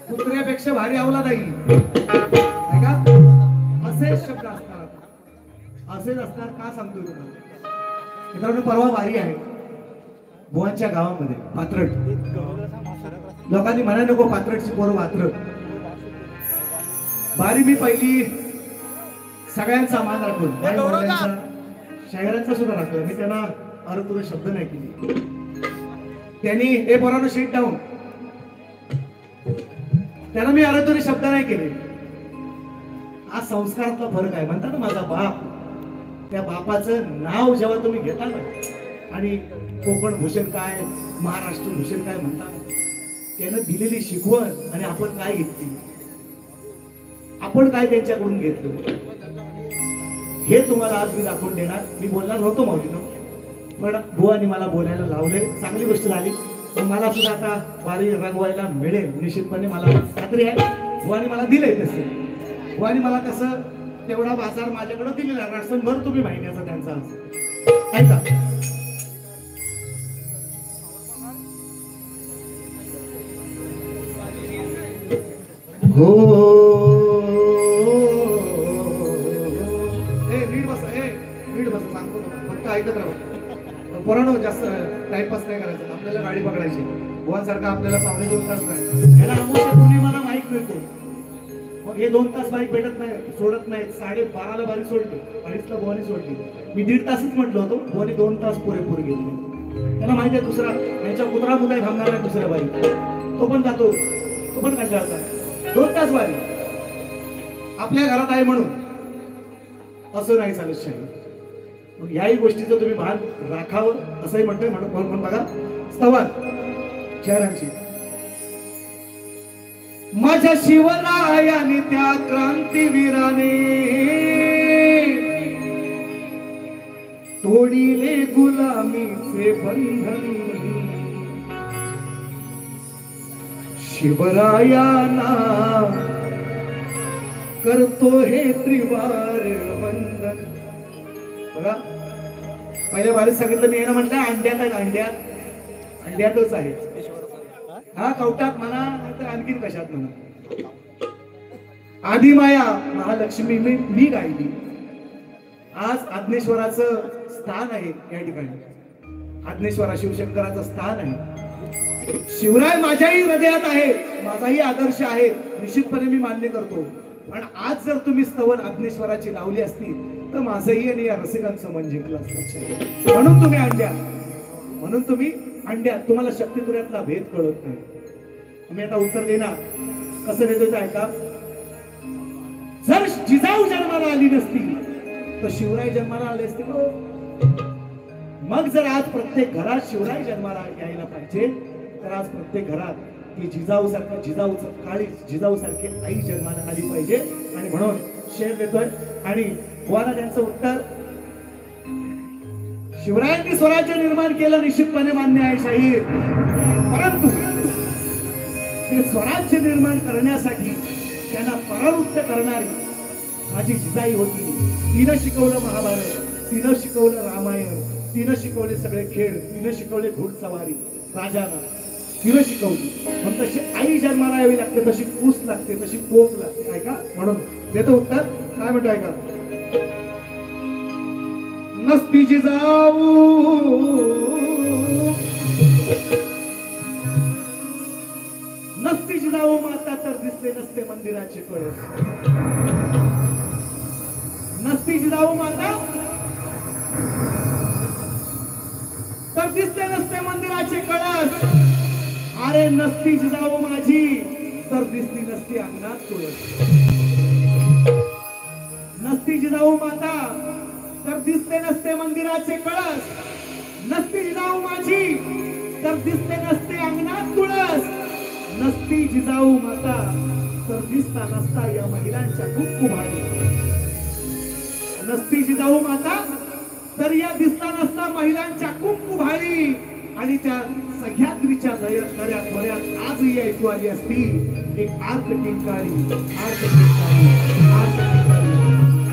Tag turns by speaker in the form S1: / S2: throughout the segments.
S1: कुत्र्यापेक्षा भारी अवलाद आहे का? असेच शब्द असणार, असेच असणार. का सांगतो तुम्हाला? मित्रांनो, परवा वारी आहे भुवनच्या गावामध्ये पात्रट. लोकांनी म्हणा नको पात्रटची पोरं वात्रट. वारी मी पहिली सगळ्यांचा मान राखून शहरांचा सुद्धा राखला. मी त्यांना अरुतुर शब्द नाही केली. त्यांनी हे पोरांनो शीट डाऊन, त्याला मी अरुतुर शब्द नाही केले. हा संस्कारातला फरक आहे. म्हणतात ना माझा बाप, त्या बापाचं नाव जेव्हा तुम्ही घेता ना, आणि कोकण भूषण काय, महाराष्ट्र भूषण काय म्हणतात, त्यानं दिलेली शिकवण आणि आपण काय घेतली, आपण काय त्यांच्याकडून घेतलं, हे तुम्हाला आज मी दाखवून देणार. मी बोलणार नव्हतो मावशीनो, पण बुवानी मला बोलायला लावले, चांगली गोष्ट झाली. मला सुद्धा आता वारी रंगवायला मिळेल निश्चितपणे, मला खात्री आहे. बुवानी मला दिलंय तसे, बुवानी मला कसं तेवढा बाजार माझ्याकडे दिलेला राशनभर तुम्ही महिन्याचा त्यांचा ऐका. हो नीट बसा, नीट बसा, सांगतो फक्त ऐकत राहा. पोरांनो जास्त टाइमपास नाही करायचा, आपल्याला गाडी पकडायची. बुवांसारखा आपल्याला पावणे 2 तास नाही, याला अमुक मला माहित मिळतो. मग हे 2 तास बाईक भेटत नाही, सोडत नाही. 12:30ला बारीक सोडली, 2:30ला बुवानी सोडली. मी 1.5 तासच म्हटलं होतो, बुवानी 2 तास पुरेपूर घेतले. त्याला माहिती आहे दुसरा यांच्या कुत्रा मुद्दा थांबणार आहे दुसऱ्या बाईक, तो पण जातो, तो पण कंटाळता. 2 तास वारी आपल्या घरात आहे म्हणून असं नाही चालत शाही. मग याही गोष्टीचं तुम्ही भान राखावं असंही म्हणतोय. म्हणून कोण पण बघा स्तवन चेहऱ्यांची. माझ्या शिवरायाने त्या क्रांतीवीराने तोडिले गुलामीचे बंधन. शिवरायांना करतो हे त्रिवार वंदन. बघा पहिल्या बारीत सांगितलं मी, म्हटलं अंड्यात आहे, अंड्यातच आहे. हा कवटात म्हणा तर आणखीन कशात म्हणा. आदिमाया महालक्ष्मी मी गायली. आज आज्ञेश्वराचं स्थान आहे या ठिकाणी. आज्ञेश्वरा शिवशंकराचं स्थान आहे. शिवराय माझ्याही हृदयात आहे, माझाही आदर्श आहे, निश्चितपणे मी मान्य करतो. पण आज जर तुम्ही स्तवन आज्ञेश्वराची लावली असती तर माझंही आणि या रसिकांचं मन जिंकलं असतं. म्हणून तुम्ही अंड्या, म्हणून तुम्ही अंड्या. तुम्हाला शक्तितुऱ्यातला भेद कळत नाही. तुम्ही आता उत्तर देणार कसं देतो ऐका. जर जिजाऊ जन्माला आली नसती तर शिवराय जन्माला आले असते. मग जर आज प्रत्येक घरात शिवराय जन्माला यायला पाहिजे तर आज प्रत्येक घरात ती जिजाऊ सारखं काळी जिजाऊ सारखी आई जन्माला आली पाहिजे. आणि म्हणून शेर देतोय. आणि बुवाला त्यांचं उत्तर, शिवरायांनी स्वराज्य निर्माण केलं निश्चितपणे मान्य आहे शाहीर. परंतु ते स्वराज्य निर्माण करण्यासाठी त्यांना परावृत्त करणारी माझी जिजाई होती. तिनं शिकवलं महाभारत, तिनं शिकवलं रामायण, तिनं शिकवले सगळे खेळ, तिनं शिकवले घोडसवारी राजाला, तिनं शिकवली. पण तशी आई जन्माला यावी लागते, तशी कूस लागते, तशी कोप लागते. ऐका म्हणून देतो उत्तर. काय म्हणतो ऐका. नसती जिजाऊ नसती जिजाऊ माता तर दिसले नसते मंदिराचे कळस. नसती जिजाऊ माता तर दिसले नसते मंदिराचे कळस. अरे नसती जिजाऊ माझी तर दिसली नसती अंगणात तुळस. नसती जिजाऊ माता तर दिसले नसते मंदिराचे कळस. नसती जिजाऊ माझी तर दिसले नसते अंगणात तुळस. नसती जिजाऊ माता तर दिसता नसता या महिलांच्या कुंकुमाळी. नसती जिजाऊ माता तर या दिसता नसता महिलांच्या कुंकुमाळी. आणि त्या सह्याद्रीच्या दऱ्यात आजही ऐकू आली असती एक आर्त टिंकाळी.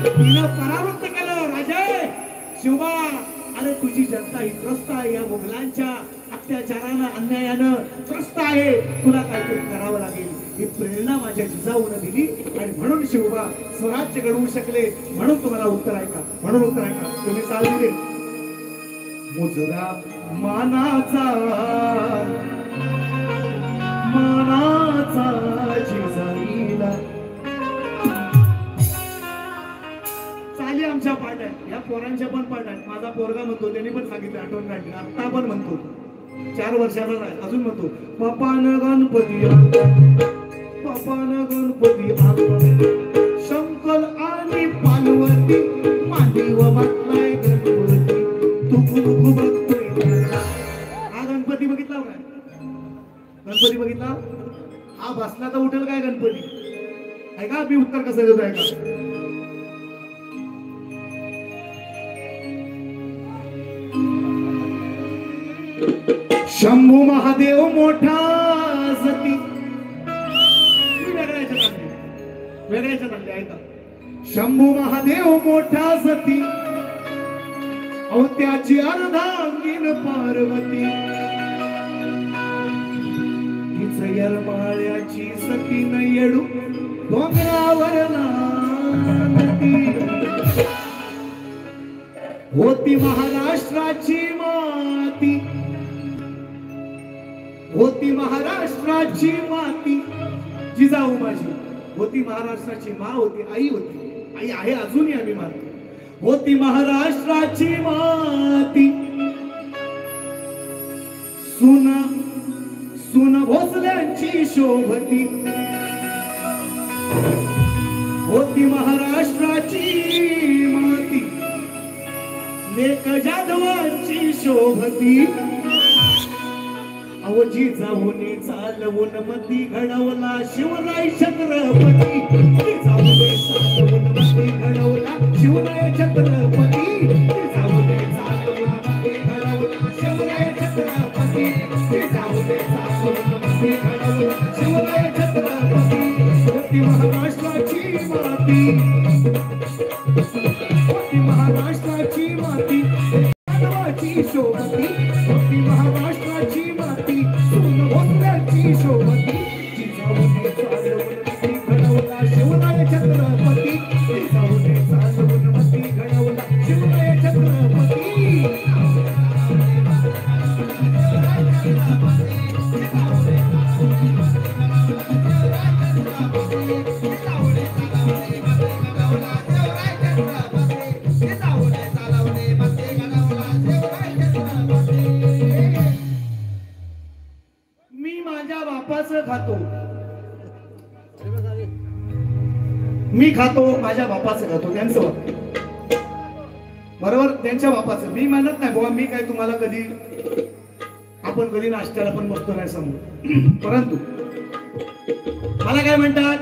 S1: तिनं परावृत्त केलं. राजे शिवबा, अरे तुझी जनता ही त्रस्त आहे, या मुघलांच्या अत्याचारानं अन्यायानं त्रस्त आहे, तुला काहीतरी करावं लागेल. ही प्रेरणा माझ्या जिजाऊनं दिली आणि म्हणून शिवबा स्वराज्य घडवू शकले. म्हणून तुम्हाला उत्तर ऐका, म्हणून उत्तर ऐका. तुम्ही चाल दिले मुजरा मानाचा जिजाईला. चाली आमच्या पाठ आहेत, या पोरांच्या पण पाठ आहेत. माझा पोरगा म्हणतो, त्यांनी पण सांगितलं, आठवण काढली, आता पण म्हणतो, 4 वर्षाचा नाही अजून म्हणतो, पपान गणपती शंकर आणि पार्वती मांडी व मातलाय गणपती तू बघतोय. हा गणपती बघितला काय? गणपती बघितला? हा बसला तर उठेल काय गणपती? ऐका मी उत्तर कसं देतो ऐका. शंभू महादेव मोठा सती वेगळ्याच्या चालले ऐका. शंभू महादेव मोठा सती अहो त्याची अर्धांगीण पार्वती हिच यरमाळ्याची सती न येडू डोंगरावर नांदती होती महाराष्ट्राची माती होती महाराष्ट्राची माती जिजाऊ माझी होती महाराष्ट्राची मा होती आई होती आई आहे अजूनही आम्ही मानतो होती महाराष्ट्राची माती सुना सुन भोसल्यांची शोभती होती महाराष्ट्राची माती लेक जाधवांची शोभती अवजी जाऊनी चालवून मती घडवला शिवराय छत्रपती जाऊने चालवून मती घडवला शिवराय छत्रपती जाऊने चालवून मती घडवला शिवराय छत्रपती जाऊने चालवून मती घडवला शिवराय छत्रपती होती महाराष्ट्राची माती होती महाराष्ट्राची माती जाधवाची शोभती होती महाराष्ट्राची माती सुन भोसल्यांची शोभती जिजाऊने चालवून मती घडवला शिवराय छत्रपती जिजाऊने चालवून मती घडवला शिवराय छत्रपती खातो मी खातो माझ्या बापाचं खातो त्यांचं बरोबर त्यांच्या बापाचं मी म्हणत नाही बाबा मी काय तुम्हाला कधी आपण कधी नाश्त्याला पण बसतो नाही समोर परंतु मला काय म्हणतात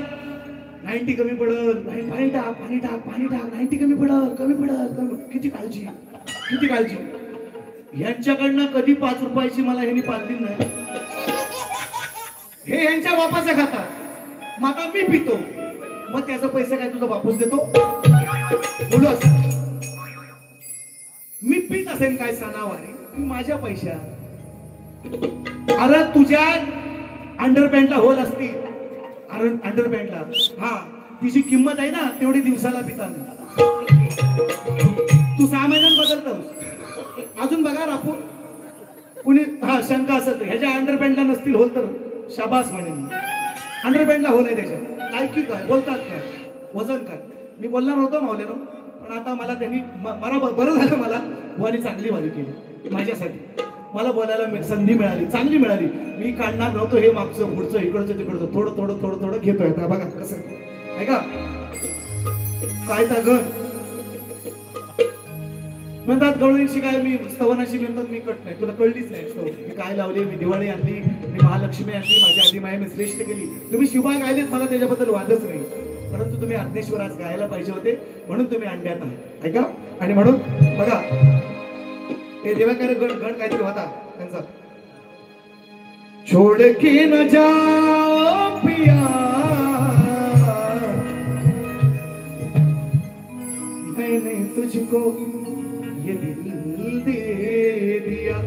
S1: 90 कमी पडत पाणी टाक पाणी टाक पाणी टाक 90 कमी पडत किती काळजी यांच्याकडनं कधी 5 रुपयाची मला ह्यांनी पाजली नाही हे यांच्या बापाचं खातात मग आता मी पितो मग त्याचा पैसा काय तुझा बापूस देतो बोलू असं मी पित असेल काय सणावारी माझ्या पैशा अरे तुझ्या अंडरपॅन्टला होल असती अरे अंडरपॅन्टला हा तिची किंमत आहे ना तेवढी दिवसाला पिताना तू 6 महिन्यात बदलतोस अजून बघा राखून कुणी हा शंका असेल तर ह्याच्या अंडरपॅन्टला नसतील होल तर शाबास म्हणेन अंडरपॅन्टला होल आहे त्याच्यात ऐकी काय बोलतात काय वजन काय मी बोलणार होतो मावलेलो पण आता मला त्यांनी मला बरं झालं मला बुवानी चांगली वाली केली माझ्यासाठी मला बोलायला संधी मिळाली चांगली मिळाली मी काढणार नव्हतो हे मागचं पुढचं इकडचं तिकडचं थोडं घेतोय आता बघा कसं ऐका काय तर गण म्हणतात गवळींशी काय मी स्तवनाशी म्हणतात मी कट नाही तुला कळलीच नाही मी काय लावली मी दिवाळी आणली मी महालक्ष्मी आणली माझी आधी माया मी श्रेष्ठ केली तुम्ही शिवा गायलेत मला त्याच्याबद्दल वादच नाही परंतु तुम्ही अज्ञेश्वर आज गायला पाहिजे होते म्हणून तुम्ही अंड्यात आहात ऐका आणि म्हणून बघा हे देवाकडे गण काहीतरी होता त्यांचा छोड़ के न जाओ पिया मैंने तुझको ये दिल दे दिया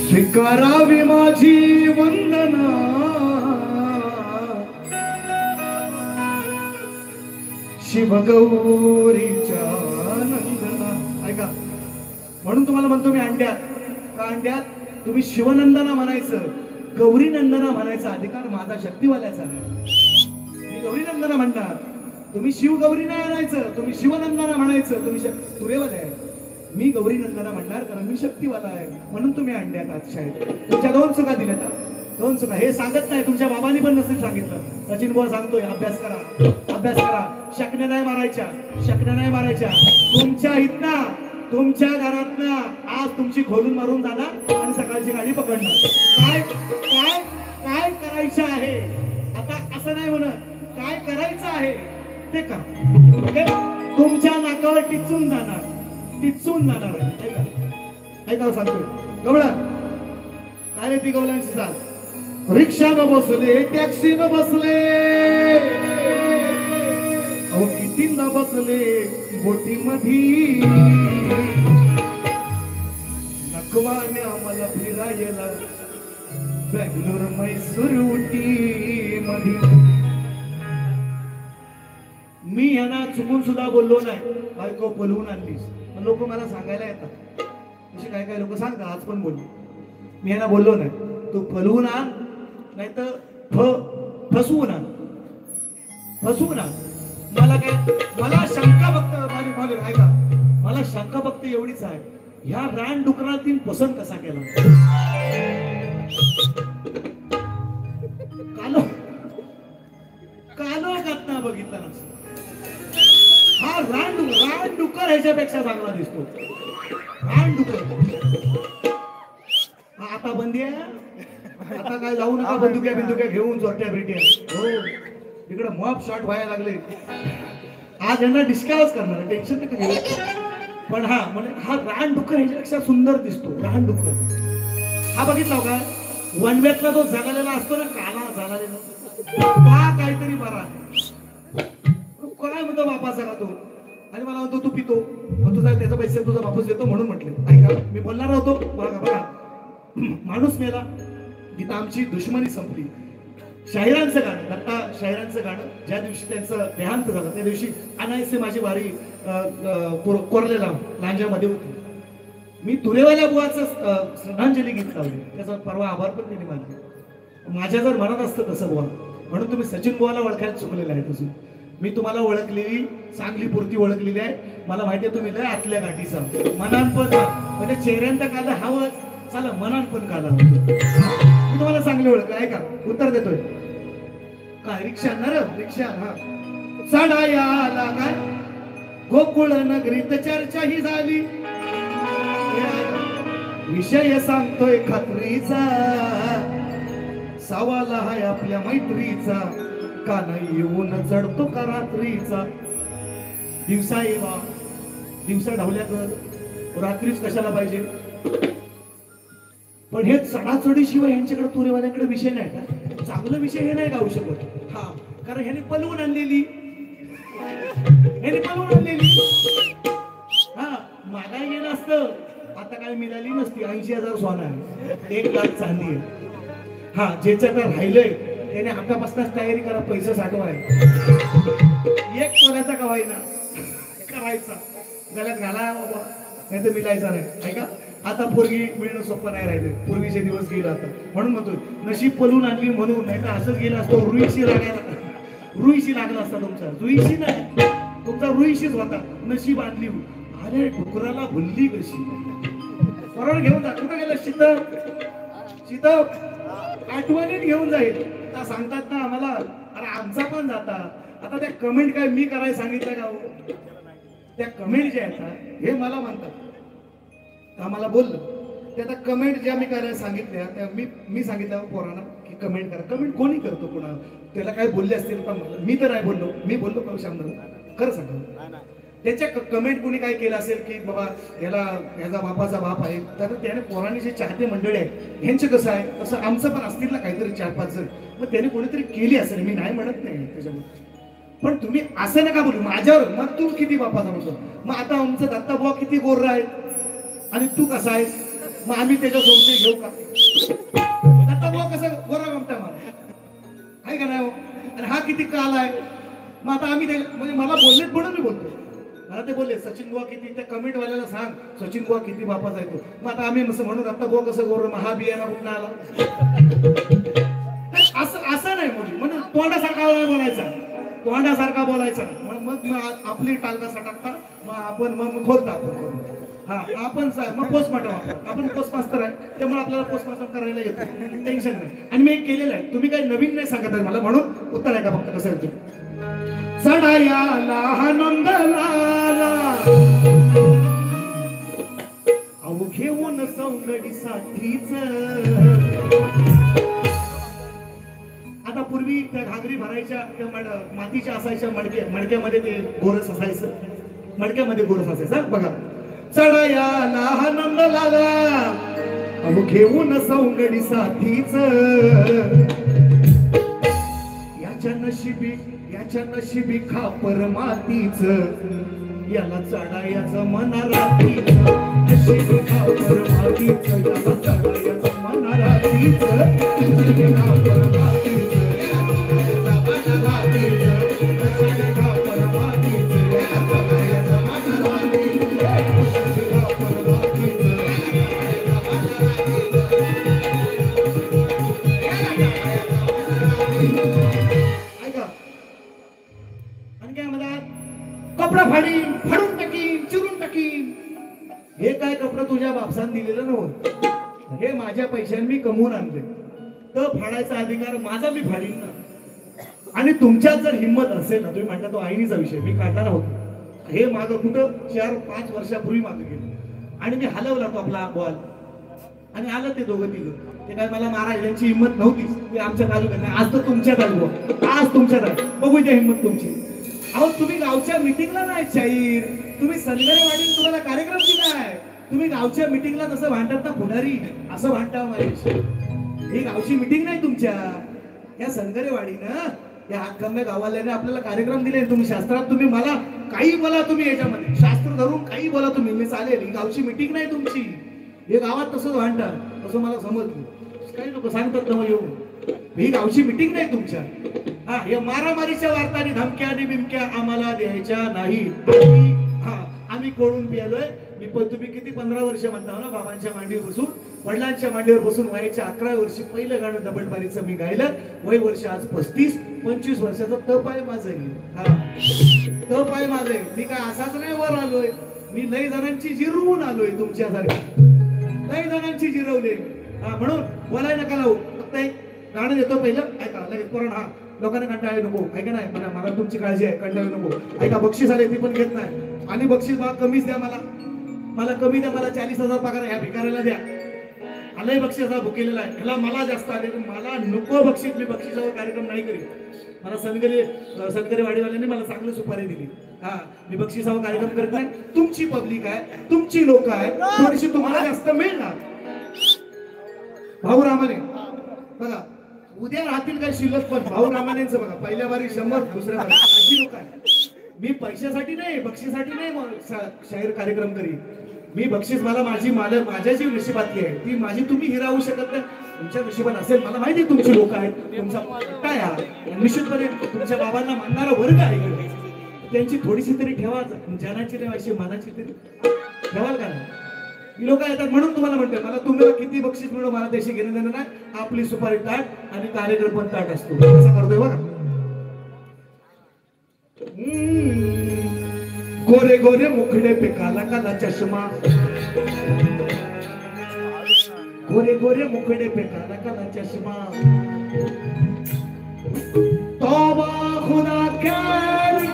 S1: स्वीकारावी माझी वंदना शिवगौरीच्या नंदना ऐका म्हणून तुम्हाला म्हणतो मी अंड्यात का अंड्यात तुम्ही शिवनंदना म्हणायचं गौरी नंदना म्हणायचा अधिकार माझा शक्तिवाल्याचा नाही मी गौरी नंदना म्हणणार तुम्ही शिवगौरी नाही म्हणायचं तुम्ही शिवनंदना म्हणायचं तुम्ही तुरेवाले आहे मी गौरी नंदना म्हणणार कारण मी शक्तिवाला आहे म्हणून तुम्ही अंड्यात आहात शाळेत तुमच्या 2 चुका दिल्यात 2 चुका हे सांगत नाही तुमच्या बाबांनी पण नसेल सांगितलं सचिन बुवा सांगतोय अभ्यास करा शकण्या नाही मारायच्या तुमच्या इथना तुमच्या घरातनं आज तुमची खोलून मारून जाणार आणि सकाळची गाडी पकडणार काय करायचं आहे आता असं नाही म्हणत काय करायचं आहे ते करा तुमच्या नाकावर टिचून जाणार टिचून जाणार आहे. ऐका सांगतोय गवळा काय रे ती गवळ्यांची सांग. रिक्षा न बसले टॅक्सी न बसले अहो किती न बसले बोटी मधी नखवाने आम्हाला फिरायला बेंगलोर मैसूर उटी मध्ये. मी यांना चुकून सुद्धा बोललो नाही बायको बोलवून आणलीस. लोक मला सांगायला येतात असे काय काय लोक सांगतात आज पण बोलले. मी यांना बोललो नाही तू पलवून आण नाही तर फसवून आण. फसवून आण. मला शंका फक्त माझी ऐका मला शंका फक्त एवढीच आहे ह्या रानडुकरातील पसंत कसा केला. कालो घातना बघितला हा रानडुकर ह्याच्यापेक्षा चांगला दिसतो. रानडुकर आता बंदी आहे. आता काय जाऊ नका बंदुक्या घेऊन चोरट्या भेट्या. हो इकडे मॉब शॉट व्हायला लागले. आज यांना डिस्काउंट करणार टेन्शन नका घेऊ. पण हा म्हणजे हा रानडुकर ह्याच्यापेक्षा सुंदर दिसतो. रानडुकर हा बघितला का वनवेतला तो जगालेला असतो ना काला झालेला हा काहीतरी बरा काय म्हणतो बापाचा का तो आणि मला म्हणतो तू पितो मग तुझा त्याचा पैसे तुझा वापस देतो म्हणून म्हटले. ऐका मी बोलणार होतो बघा माणूस मेला तिथं आमची दुश्मनी संपली. शाहिरांचं गाणं दत्ता शाहिरांचं गाणं ज्या दिवशी त्यांचं देहांत झालं त्या दिवशी अनायसे माझी वारी कोरलेला लांजामध्ये होती. मी तुरेवाल्या बुवाचं श्रद्धांजली गीत लावली. त्याचा परवा आभार पण त्यांनी मानले. माझ्या जर मनात असतं तसं बुवा म्हणून तुम्ही सचिन बुवाला ओळखायला चुकलेलं आहे. तसं मी तुम्हाला ओळखलेली चांगली पुरती ओळखलेली आहे. मला माहिती आहे तुम्ही लय आतल्या गाठीचा मनानपण म्हणजे चेहऱ्यांचा काला हवं चला मनानपण काला होतं. मी तुम्हाला चांगली ओळख आहे का उत्तर देतोय काय रिक्षा नर रिक्षा हा चढायाला काय गोकुळ नगरीत चर्चा ही झाली. विषय सांगतोय खात्रीचा सवाल हाय आपल्या मैत्रीचा का नाही येऊन चढतो का रात्रीचा. दिवसा येवा दिवसा ढवल्या कर रात्रीच कशाला पाहिजे. पण हे चढाचढीशिवाय यांच्याकडे तुरेवाल्याकडे विषय नाही का चांगला विषय हे नाही गाऊ शकत. हा कारण ह्याने पलवून आणलेली हा मागाय गेलं असतं आता काय मिळाली नसती. 80,000 सोनं आहे 1 लाख चांदी आहे. हा ज्याच्याकडे राहिलंय त्याने आतापासूनच तयारी करा पैसे साठवाय. एक सोन्याचा कवायना करायचा गळ्यात घाला नाही तर मिळायचा नाही. ऐका आता पोरगी मिळणं सोपं नाही राहिले. पूर्वीचे दिवस गेले आता म्हणून म्हणतोय नशीब पलून आणली म्हणून नाही तर असंच गेलं असतं रुईशी लागला असता तुमचा. रुईशी नाही तुमचा रुईशीच होता. नशीब आणली अरे डुकराला भुलली कशी परवा घेऊन जा. कुठं गेलं शीतप आठवणीत घेऊन जाईल. त्या सांगतात ना आम्हाला अरे आमचा पण जाता. आता त्या कमेंट काय मी करायला सांगितलं का त्या कमेंट ज्या आहेत हे मला म्हणतात आम्हाला बोललं ते आता कमेंट ज्या मी करायला सांगितल्या त्या मी सांगितलं पोरांना की कमेंट करा. कमेंट कोणी करतो कोणा त्याला काय बोलले असतील पण मी तर नाही बोललो. मी बोललो का शामराव खरं सांगा त्याच्या कमेंट कोणी काय केलं असेल की बाबा याचा बापाचा बाप आहे तर त्याने पोरांनी जे चाहते मंडळी आहेत ह्यांचं कसं आहे तसं आमचं पण असतील ना काहीतरी 4-5 जण मग त्याने कोणीतरी केली असेल. मी नाही म्हणत नाही त्याच्यामध्ये पण तुम्ही असं नका बोलू माझ्यावर. मग तू किती बापाचा म्हणतो मग आता आमचं दत्ता बुवा किती गोर्रा आहेत आणि तू कसा आहेस मग आम्ही त्याच्या संशय घेऊ का. दत्ता बुवा कसं गोरा गमता मला आहे का नाही आणि हा किती काल आहे मग आता आम्ही म्हणजे मला बोललेत म्हणून मी बोलतो. मला ते बोलले सचिन बुवा किती त्या कमेंट वाल्याला सांग सचिन बुवा किती बापाचा आहे तो. मग आता आम्ही म्हणून दत्ता बुवा कसं गोर मग हा बियाणा कुठं आला असं नाही बोलू म्हणून तोंडासारखा बोलायचा तोंडासारखा बोलायचा. मग आपली टालका सटाकता मग आपण मग खोलता हा आपण मग पोस्ट मास्टर आपण पोस्ट मास्टर आहे त्यामुळे आपल्याला पोस्ट मास्टर करायला येतो टेन्शन नाही. आणि मी केलेलं आहे तुम्ही काही नवीन नाही सांगत आहे मला म्हणून उत्तर आहे का फक्त कसं आहे चढायाला अहो घेऊन सौंदर्यासाठीच. आता पूर्वी त्या घागरी भरायच्या त्या मातीच्या असायच्या मडक्यामध्ये ते गोरस असायचं मडक्यामध्ये गोरस असायचं बघा. चढयाला आनंद लागा अहो घेऊन सौंगडी साथीच याच्या नशिबी खापर मातीच याला चढायाचं मना रातीच नशिबी खापर मातीच याला चढायाचं मना रातीच नशिबी खापर मातीच कपडा फाडून टाकी चिरून टाकी हे काय कपडा तुझ्या बापसान दिलेलं नव्हतं हे माझ्या पैशाने मी कमवून आणले तर फाडायचा अधिकार माझा मी फाडीन ना आणि तुमच्यात जर हिंमत असेल ना तुम्ही म्हणता तो आईनीचा विषय मी काढणार होतो हे मागं कुठं 4-5 वर्षापूर्वी मागं गेलं आणि मी हलवला तो आपला बॉल आणि आलं ते दोघं तिघं ते काय मला मारायला यांची हिंमत नव्हतीच ते आमच्या तालुक्यात नाही आज तर तुमच्या तालुक्यात आज तुमच्यात बघू द्या हिंमत तुमची अहो तुम्ही गावच्या मिटिंगला नाही शाहीर तुम्ही सनगरेवाडीत तुम्हाला कार्यक्रम दिलाय तुम्ही गावच्या मिटिंगला तसं भांडतात ना पुढारी असं भांडता माझ्याशी ही गावची मिटिंग नाही तुमच्या या सनगरेवाडीनं या हातकंब्या गावाल्याने आपल्याला कार्यक्रम दिले तुम्ही शास्त्रात तुम्ही मला काही बोला तुम्ही याच्यामध्ये शास्त्र धरून काही बोला तुम्ही मी चालेल ही गावची मिटिंग नाही तुमची हे गावात तसंच भांडतात तसं मला समजलं काही लोक सांगतात ना येऊन ही गावची मिटिंग नाही तुमच्या हा हे मारामारीच्या वार्ता आणि धमक्या आणि बिमक्या आम्हाला द्यायच्या नाही आम्ही कोळून पियालोय मी पण तुम्ही किती 15 वर्ष म्हणता ना बाबांच्या मांडीवर बसून वडिलांच्या मांडीवर बसून वयाच्या 11 वर्षी पहिलं गाणं दबडबारीचं मी गायलं वय वर्ष आज 35-25 वर्षाचा तप आहे माझं हा तप आहे माझं मी काय असाच नाही वर आलोय मी लई जणांची जिरवून आलोय तुमच्यासारखी लई जणांची जिरवले हा म्हणून बोलाय नका लावू फक्त एक गाणं देतो पहिलं ऐका लगेच करून हा लोकांना कंटाळा नको ऐका नाही मला तुमची काळजी आहे कंटाळू नको ऐका बक्षीस आले ती पण घेत नाही आणि बक्षीस भाग कमीच द्या मला कमी द्या मला 40,000 पगार ह्या भिकाऱ्याला द्या आलंय बक्षीस हा बुकेलेला आहे ह्याला मला जास्त आले मला नको बक्षीस मी बक्षिसावर कार्यक्रम नाही करीत मला सनगरेवाडीवाल्यांनी मला चांगली सुपारी दिली हा मी बक्षिसावर कार्यक्रम करत नाही तुमची पब्लिक आहे तुमची लोक आहे थोडीशी तुम्हाला जास्त मिळणार भाऊ रामाने बघा उद्या राहतील काय शिल्लक पण भाऊ रामानेंचं बघा पहिल्या बारी 100 दुसऱ्या बारी अशी लोक आहे मी पैशासाठी नाही बक्षीसाठी नाही शाहीर कार्यक्रम करी मी बक्षीस मला माझ्या जी नशिबातली आहे ती माझी तुम्ही हिरावू शकत नाही तुमच्या नशिबात असेल मला माहिती आहे तुमची लोक आहेत तुमचा काय निश्चितपणे तुमच्या बाबांना मानणारा वर्ग आहे त्यांची थोडीशी तरी ठेवा जनाची नाही अशी मनाची तरी ठेवाल का ही लोक येतात म्हणून तुम्हाला म्हणते मला तुम्हाला किती बक्षीस मिळो मला त्याशी घेणं देणं नाही आपली सुपारी ताट आणि कार्यक्रम पण ताट असतो कसा करतोय बघा गोरे गोरे मुखडे पे काला काला चष्मा गोरे गोरे मुखडे पे काला काला चष्मा तौबा खुदा क्या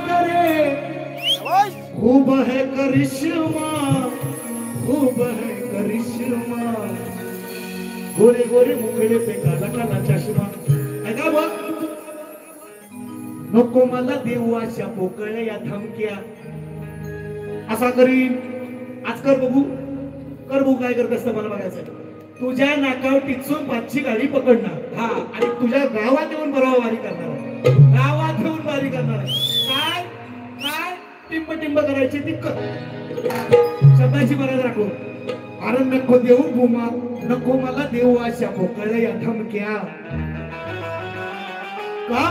S1: करे खूब है करिश्मा खूब है करिश्मा गोरे गोरे मुखडे पे काला काला चष्मा ऐका बघ नको मला देऊ अशा पोकळ्या या धमक्या असा करीन आज कर बघू काय करत असतं मला बघायचं तुझ्या नाकावर टिचून 5ची गाडी पकडणार हा आणि तुझ्या गावात येऊन बरोबर वारी करणार गावात येऊन वारी करणार काय काय टिंब करायची ती शब्दाची मर्यादा राखू अरे नको देऊ बुमा नको मला देऊ अशा पोकळ्या या धमक्या का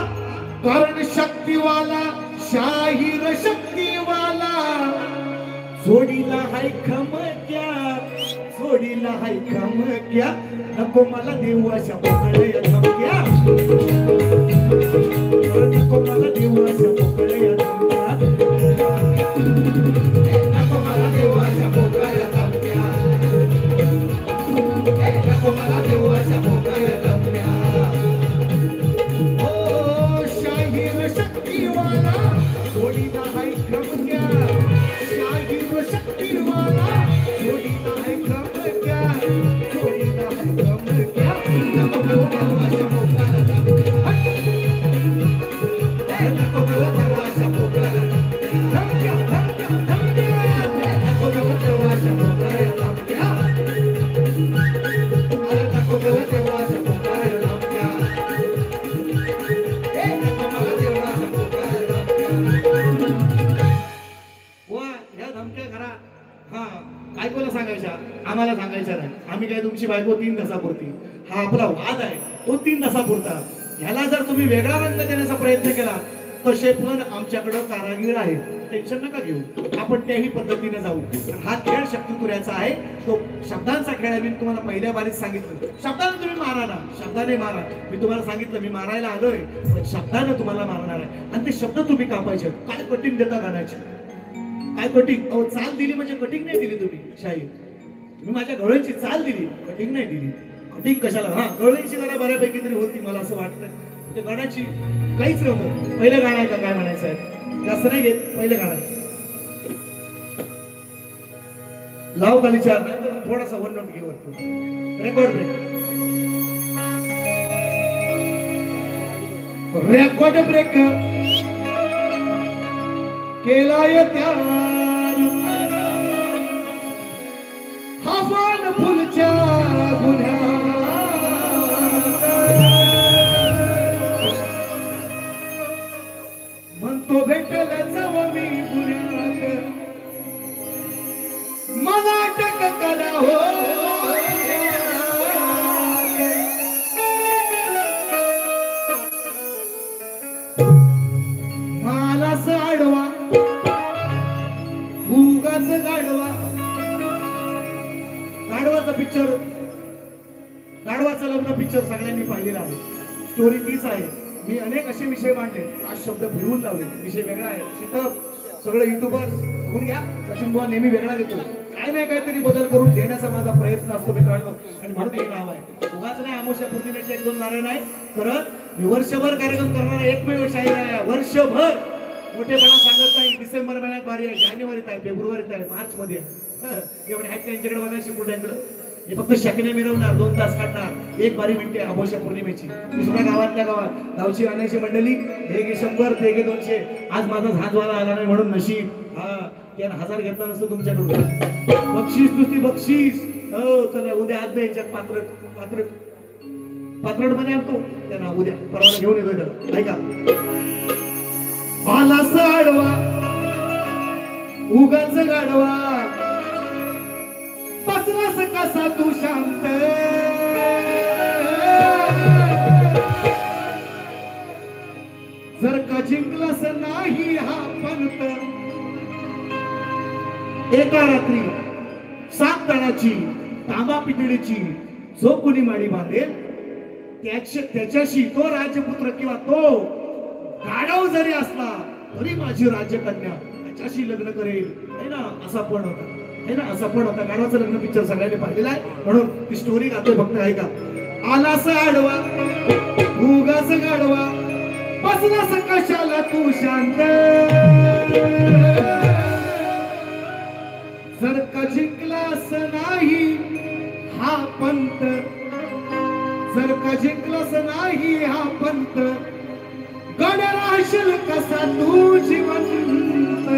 S1: कारण शक्तीवाला शाहीर शक्तीवाला जोडीला हाय खमक्या नको मला देऊ अशा पोकळ्या धमक्या नको मला देऊ अशा पोकळ्या धमक्या नको मला देऊ अशा पोकळ्या धमक्या नको मला देऊ अशा पोकळ्या धमक्या ओ शाहीर शक्तीवाला जोडीला हाय खमक्या शाहीर शक्तीवाला जोडीला हाय खमक्या जोडीला हाय खमक्या नको देऊ अशा पोकळ्या धमक्या नको देऊ अशा पोकळ्या हा बायकोला सांगायच्या, आम्हाला सांगायच्या नाही. आम्ही काय तुमची बायको 3 तासापुरती. हा आपला वाद आहे, तो 3 तासापुरता. ह्याला जर तुम्ही वेगळा रंग देण्याचा प्रयत्न केला, तसे पण आमच्याकडे कारागीर आहेत, टेन्शन नका घेऊ. आपण त्याही पद्धतीने जाऊ. हा खेळ शक्तिपुऱ्याचा आहे, तो शब्दांचा खेळ आहे. मी तुम्हाला पहिल्या बारीत सांगितलं, शब्दाने तुम्ही मारा ना, शब्दाने मारा. मी तुम्हाला सांगितलं मी मारायला आलोय, पण शब्दाने तुम्हाला मारणार आहे. आणि ते शब्द तुम्ही कापायचे. काय कटिंग देता गाण्याची, काय कटिंग. अहो चाल दिली म्हणजे कटिंग नाही दिली तुम्ही शाहीर. मी माझ्या गवळ्यांची चाल दिली, कटिंग नाही दिली. कटिंग कशाला. हा गवळ्यांची जरा बऱ्यापैकी तरी होती, मला असं वाटतं. ते गाण्याची काहीच नव्हतं. पहिलं गाणं आहे का काय म्हणायचं आहे, जास्त नाही घेत. पहिलं गाणं आहे, लाव खाली 4, थोडासा 1 नोट घे वरतो. रेकॉर्ड ब्रेक, रेकॉर्ड ब्रेक केलाय त्या हवान फुलच्या गुन्ह्या. म्हणतो भेटला जाव मी पुण्यात, मला अटक करा हो. मालास आडवा उगाच गाडवा. गाडवाचा पिक्चर, गाडवाचं लग्न पिक्चर सगळ्यांनी पाहिलेला आहे. स्टोरी तीच आहे. मी अनेक असे विषय मांडले, आज शब्द भिवून लावले. विषय वेगळा आहे. शिकप सगळं युट्यूबर बघून घ्या. सचिन बुवा नेहमी वेगळा देतो. काय नाही काहीतरी बदल करून देण्याचा माझा प्रयत्न असतो मित्रांनो. आणि म्हणून हे नाव आहे. उगाच नाही अमावस्या पूर्णिमेचे 1-2 नारे नाही करत. मी वर्षभर कार्यक्रम करणारा एकमेव शाहीर आहे. वर्षभर मोठेपणा सांगत नाही. डिसेंबर महिन्यात बारी आहे, जानेवारीत आहे, फेब्रुवारीत आहे, मार्च मध्ये एवढे आहेत त्यांच्याकडे बघायचे मोठ्यांकडे. हे फक्त शकणे मिरवणार, 2 तास काढणार. एक बारी मिळते अमावस्या पौर्णिमेची. दुसऱ्या गावातल्या गावात गावची आणायची मंडळी, हे घे 100, ते घे 200. आज माझा झाजवाला आला नाही म्हणून नशीब. हा त्यानं 1000 घेतला नसतो तुमच्याकडून. बक्षीस नुसती बक्षीस. हो चला उद्या आज नाही याच्यात पात्रट मध्ये आणतो त्यांना. उद्या परवा घेऊन येतोय त्याला. ऐका, मालास आडवा उगाच गाडवा, बसलास कसा तू शांत. जर का जिंकलास नाही हा पंत, एका रात्री 7 तणाची तांबा पितळीची जो कोणी माडी बांधेल त्याच्याशी तो राजपुत्र किंवा तो गाढव जरी असला तरी माझी राज्यकन्या त्याच्याशी लग्न करेल. है ना, असा पण होता. है ना, असा पण होता. गाढवाचं लग्न पिक्चर सगळ्यांनी पाहिलेला आहे म्हणून ती स्टोरी गातोय फक्त. ऐका, आलास आडवा उगाच गाडवा, बसलास कशाला तू शांत. जर का जिंकलास नाही हा पंत, जर का जिंकलास नाही हा पंत, गड्या राहशील कसा तू जिवंत.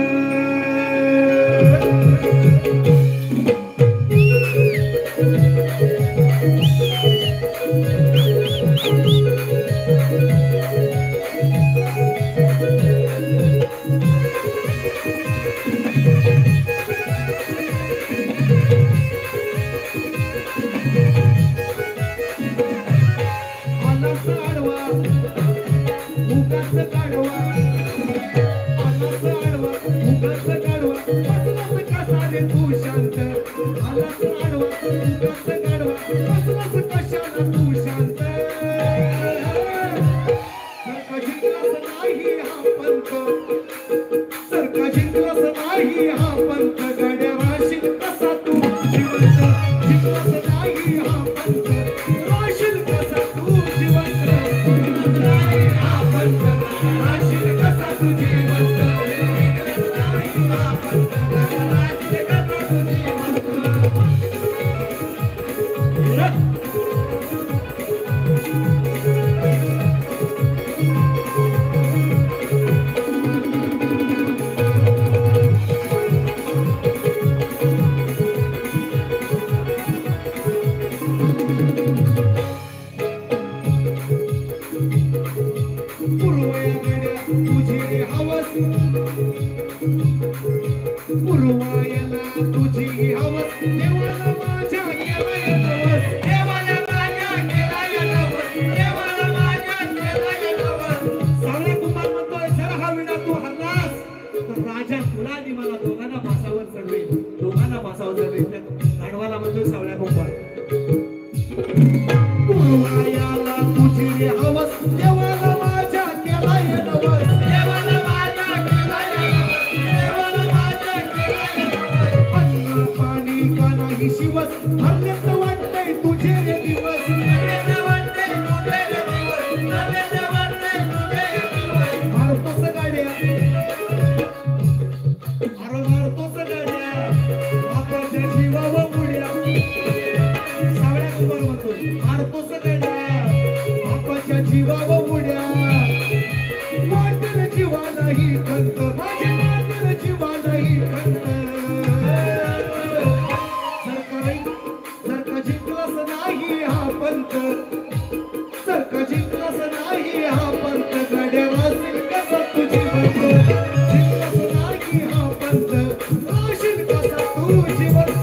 S1: नाही शिवस धन्यच वाटतंय तुझे रे दिवस मारतोस गाड्या मारतोस गाड्या बापाच्या जीवावर उड्या सावळ्या कुमार म्हणतोय मारतोस गाड्या बापाच्या जीवावर उड्या वाटेल जीवालाही खंत माझ्या वाटेल जीवालाही खंत सरका जिंकलास नाही हा पंत सरका जिंकलास नाही हा पंत गाड्या वासील कसा तुझी पंत जिंकलास नाही हा पंत वासील कसा तुझी पंत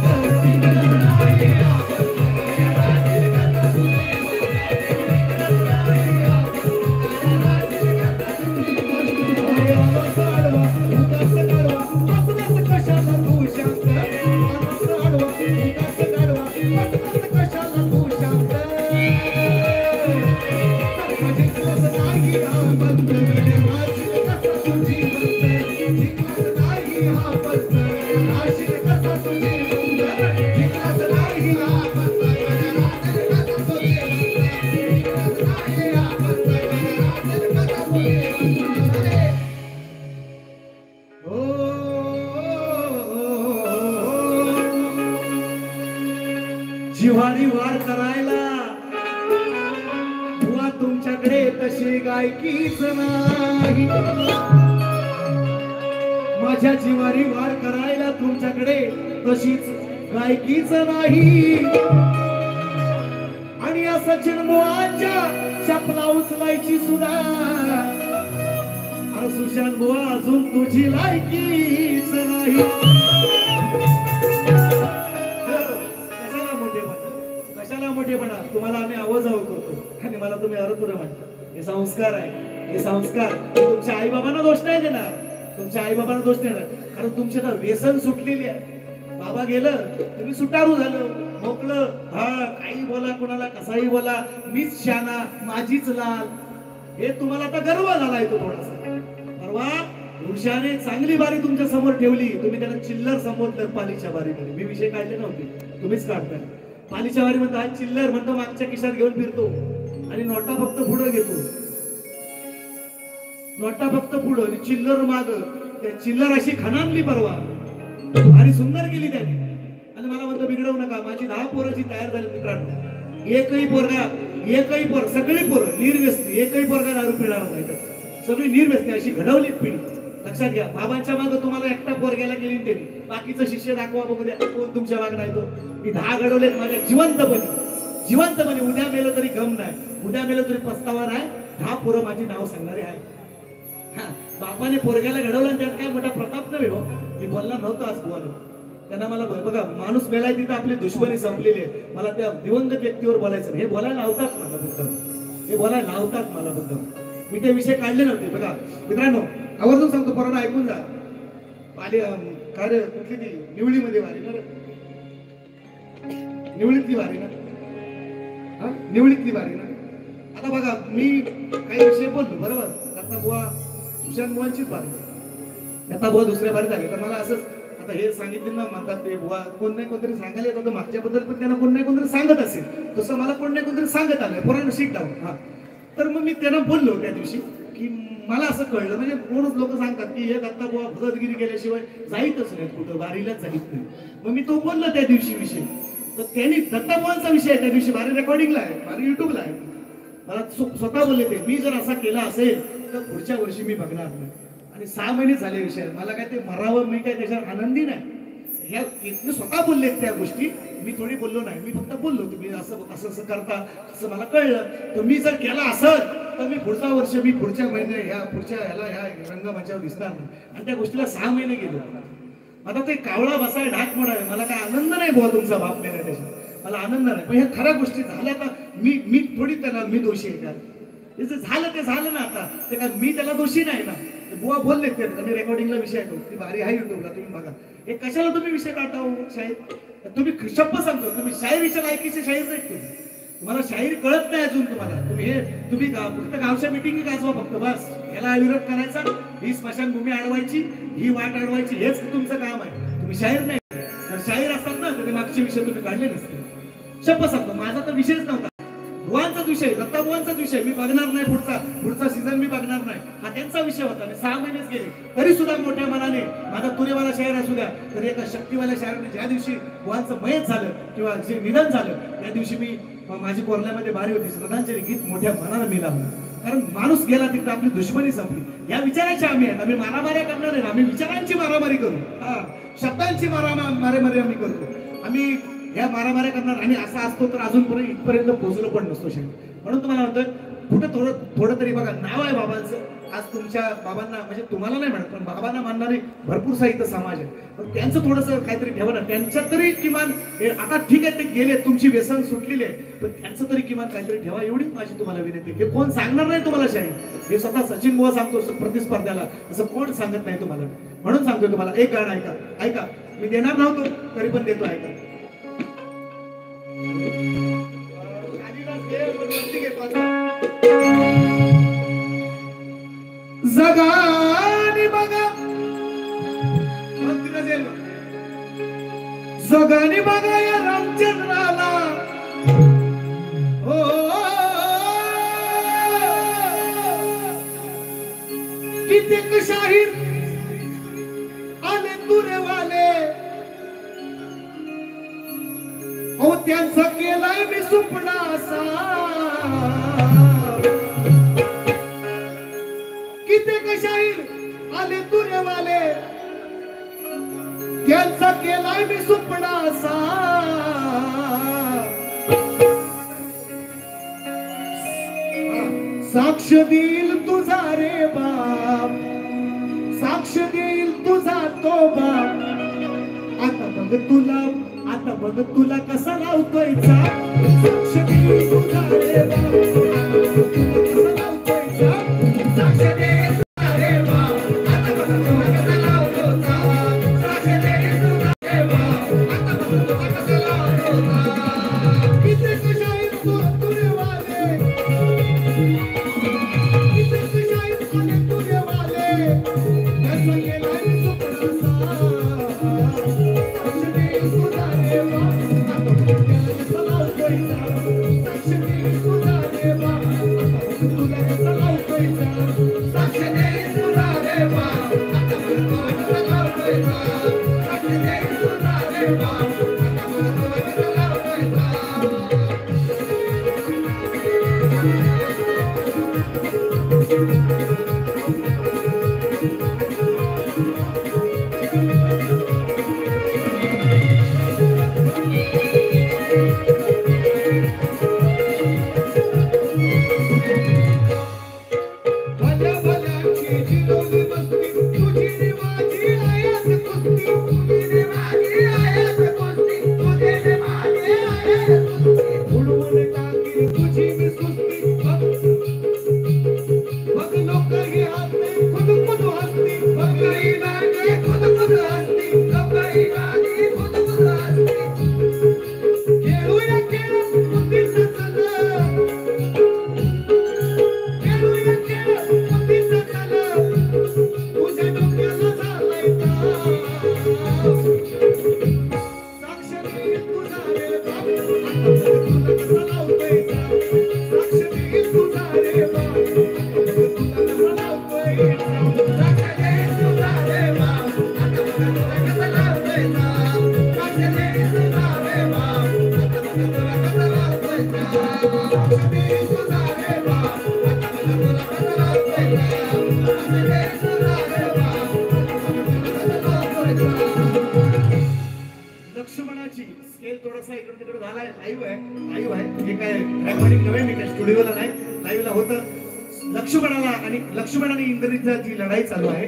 S1: जिव्हारी वार करायला बुवा तुमच्याकडे तशी गायकीच नाही माझ्या जिव्हारी वार करायला तुमच्याकडे तशीच गायकीच नाही आणि या सचिन बुवाच्या चपला उचलायची सुद्धा अरे सुशांत बुवा अजून तुझी लायकीच नाही मोठेपणा तुम्हाला आम्ही आवाजाव करतो आणि मला तुम्ही अरतुर म्हणता हे संस्कार आहे हे संस्कार तुमच्या आई बाबांना दोष नाही देणार तुमच्या आई बाबांना दोष देणार कारण तुमचे तर व्यसन सुटलेली आहे बाबा गेलं तुम्ही सुटारू झालं मोकळं हा काही बोला कोणाला कसाही बोला मीच शाना माझीच लाल हे तुम्हाला आता गर्व झालाय तो थोडासा परवा पुरुषाने चांगली बारी तुमच्या समोर ठेवली तुम्ही त्याला चिल्लर संबोधलं पालीच्या बारीमध्ये मी विषय काढले नव्हते तुम्हीच काढताय पालीच्या वारी म्हणतो आज चिल्लर म्हणतो मागच्या खिशात घेऊन फिरतो आणि नोटा फक्त पुढे घेतो नोटा फक्त पुढे आणि चिल्लर माग त्या चिल्लर अशी खणानली परवा आणि सुंदर गेली त्याने आणि मला म्हणतो बिघडवू नका माझी 10 पोरं जी तयार झाली मित्रांनो एकही पोर सगळी पोरं निर्व्यसनी एकही पोरगा दारू पिणार नाही सगळी निर्व्यसनी अशी घडवली पिढी लक्षात घ्या बाबांच्या मागे तुम्हाला एकटा पोरग्याला गेली त्यांनी बाकीचं शिष्य दाखवा बघू द्या कोण तुमच्या मागे नाही तो मी 10 घडवलेत माझ्या जिवंतपणे उद्या मेलं तरी गम नाही उद्या मेलं तरी पस्तावा नाही 10 पोरं माझी नाव सांगणारे आहे बापाने पोरग्याला घडवलं त्यात काय मोठा प्रताप नव्हे हो मी बोलणार नव्हतो आज बोललो त्यांना मला बघा माणूस मेलाय तिथं आपली दुश्मनी संपलेली आहे मला त्या दिवंगत व्यक्तीवर बोलायचं हे बोलायला लावतात मला बुद्ध हे बोलायला लावतात मला बुद्ध मी ते विषय काढले नव्हते बघा मित्रांनो आवर्जून सांगतो परत ऐकून जा पाली कार्य कुठली ती निवळीमध्ये वारी ना निवळीतली वारी ना निवळीतली वारी ना आता बघा मी काही विषय बोललो बरोबर दत्ता बुवा सुशांत बुवांचीच वारी दत्ता बुवा दुसऱ्या वारीत आले तर मला असंच आता हे सांगितलं ना म्हणतात ते बुवा कोण नाही कोणतरी सांगायला येतं मागच्याबद्दल पण त्यांना कोण नाही कोणतरी सांगत असेल तसं मला कोण नाही कोणतरी सांगत आलंय पुराण शीट डाऊन हा तर मग मी त्यांना बोललो त्या दिवशी की मला असं कळलं म्हणजे कोणच लोक सांगतात की हे दत्ता बुवा भगतगिरी केल्याशिवाय जाईतच नाही कुठं वारीलाच जाईत नाही मग मी तो बोललो त्या दिवशी विषय तर त्यांनी दत्ता बुवांचा विषय त्या दिवशी वारी रेकॉर्डिंगला आहे वारी युट्यूबला आहे मला स्वतः बोलले ते मी जर असा केला असेल तर पुढच्या वर्षी मी बघणार नाही आणि 6 महिने झाले विषय मला काय ते मरावं मी काय त्याच्यावर आनंदी नाही ह्या इतके स्वतः बोललेत त्या गोष्टी मी थोडी बोललो नाही मी फक्त बोललो तुम्ही असं असं करता असं मला कळलं तर मी जर केला असं तर मी पुढचा वर्ष मी पुढच्या महिन्यात ह्या पुढच्या ह्या रंगमंचावर दिसणार नाही आणि त्या गोष्टीला 6 महिने गेलो आता ते कावळा बसाय ढाक मोडाय मला काय आनंद नाही बुवा तुमचा बाप मेला त्याच्यात मला आनंद नाही पण ह्या खऱ्या गोष्टी झाल्या तर मी थोडी त्याला मी दोषी आहे का ते झालं ना आता ते काय मी त्याला दोषी नाही ना बुवा बोलले ते मी रेकॉर्डिंगला विषय आहे ती भारी आहे युट्यूबला तुम्ही बघा हे कशाला तुम्ही विषय काढता हो शाहीर तुम्ही शब्द सांगतो तुम्ही शाहिरीच्या लायकीचे शाहीर नाही तुम्हाला शाहीर कळत नाही अजून तुम्ही फक्त गावच्या मिटिंग गाजवा फक्त बस याला विरोध करायचा ही स्मशानभूमी अडवायची ही वाट अडवायची हेच तुमचं काम आहे तुम्ही शाहीर नाही शाहीर असतात ना ते मागचे विषय तुम्ही काढले नसते. शपथ सांगतो, माझा तर विषयच नव्हता. बुवांचाच विषय, दत्ता बुवांचाच विषय. मी बघणार नाही, पुढचा सीझन मी बघणार नाही, हा त्यांचा विषय होता. मी 6 महिनेच गेले तरी सुद्धा मोठ्या मनाने माझा तुरेवाला शायर असू द्या, तर एका शक्तीवाल्या शायराने ज्या दिवशी बुवांचं मयत झालं किंवा जे निधन झालं त्या दिवशी मी माझी कोरल्यामध्ये बारी होती, श्रद्धांजली गीत मोठ्या मनानं मी लावलं. कारण माणूस गेला तिकडे आपली दुश्मनी संपली. या विचाराचे आम्ही आहेत, आम्ही मारामाऱ्या करणार आहे, आम्ही विचारांची मारामारी करू, शब्दांची मारामारी आम्ही करतो. आम्ही या मारामाऱ्या करणार आणि असा असतो तर अजूनपर्यंत इथपर्यंत पोहोचलो पण नसतो शायद. म्हणून तुम्हाला म्हणतोय कुठं थोडं तरी बघा, नाव आहे बाबांचं. आज तुमच्या बाबांना म्हणजे तुम्हाला नाही म्हणत पण बाबांना मानणारे भरपूर साहित्य समाज आहे, पण त्यांचं थोडंसं काहीतरी ठेवा ना. त्यांच्यात तरी किमान आता ठीक आहे ते गेले, तुमची व्यसन सुटलेली आहे, पण त्यांचं तरी किमान काहीतरी ठेवा, एवढीच माझी तुम्हाला विनंती. हे कोण सांगणार नाही तुम्हाला शाहीर, हे स्वतः सचिन बुवा सांगतो प्रतिस्पर्ध्याला, असं कोण सांगत नाही तुम्हाला. म्हणून सांगतोय तुम्हाला, एक गाणं ऐका. मी देणार नव्हतो तरी पण देतो, ऐका. जगानी बघा, जगानी बघा या रामचंद्राला, हो कित्येक शाहीर आले तुरेवाले, हो त्यांचा केलाय मी सुपडा असा. कित्येक शाहीर आले तुरेवाले, त्यांचा केलाय मी सुपडा असा. साक्ष देईल तुझा रे बाप, साक्ष देईल तुझा तो बाप. आता बघ तुला कसा लावतोय चाप. साक्ष देईल तुझा रे बाप, कसा लावतोय चाप. साक्ष देईल तुझा रे बाप, आता बघ तुला कसा लावतो चाप. साक्ष देईल तुझा रे बाप, आता बघ तुला कसा लावतो चाप. कित्येक शाहीर तुरेवाले, कित्येक शाहीर तुरेवाले, त्याचा केलाय मी सुपडासा. साक्ष देईल तुझा रे बाप, आता बघ तुला कसा लावतोय चाप. साक्ष देईल तुझा रे बाप, आता बघ तुला कसा लावतोय चाप. साक्ष देईल तुझा रे बाप, आता बघ तुला कसा लावतोय चाप. साक्ष देईल तुझा रे बाप, आता बघ तुला कसा लावतोय चाप. लक्ष्मणाची स्केल थोडासा इकडे तिकडे झालाय. लाईव्ह आहे हे काय रेकॉर्डिंग नव्हे, मी काय स्टुडिओला नाही, लाईव्हला होतं. लक्ष्मणाला आणि लक्ष्मण आणि इंद्रजितची लढाई चालू आहे,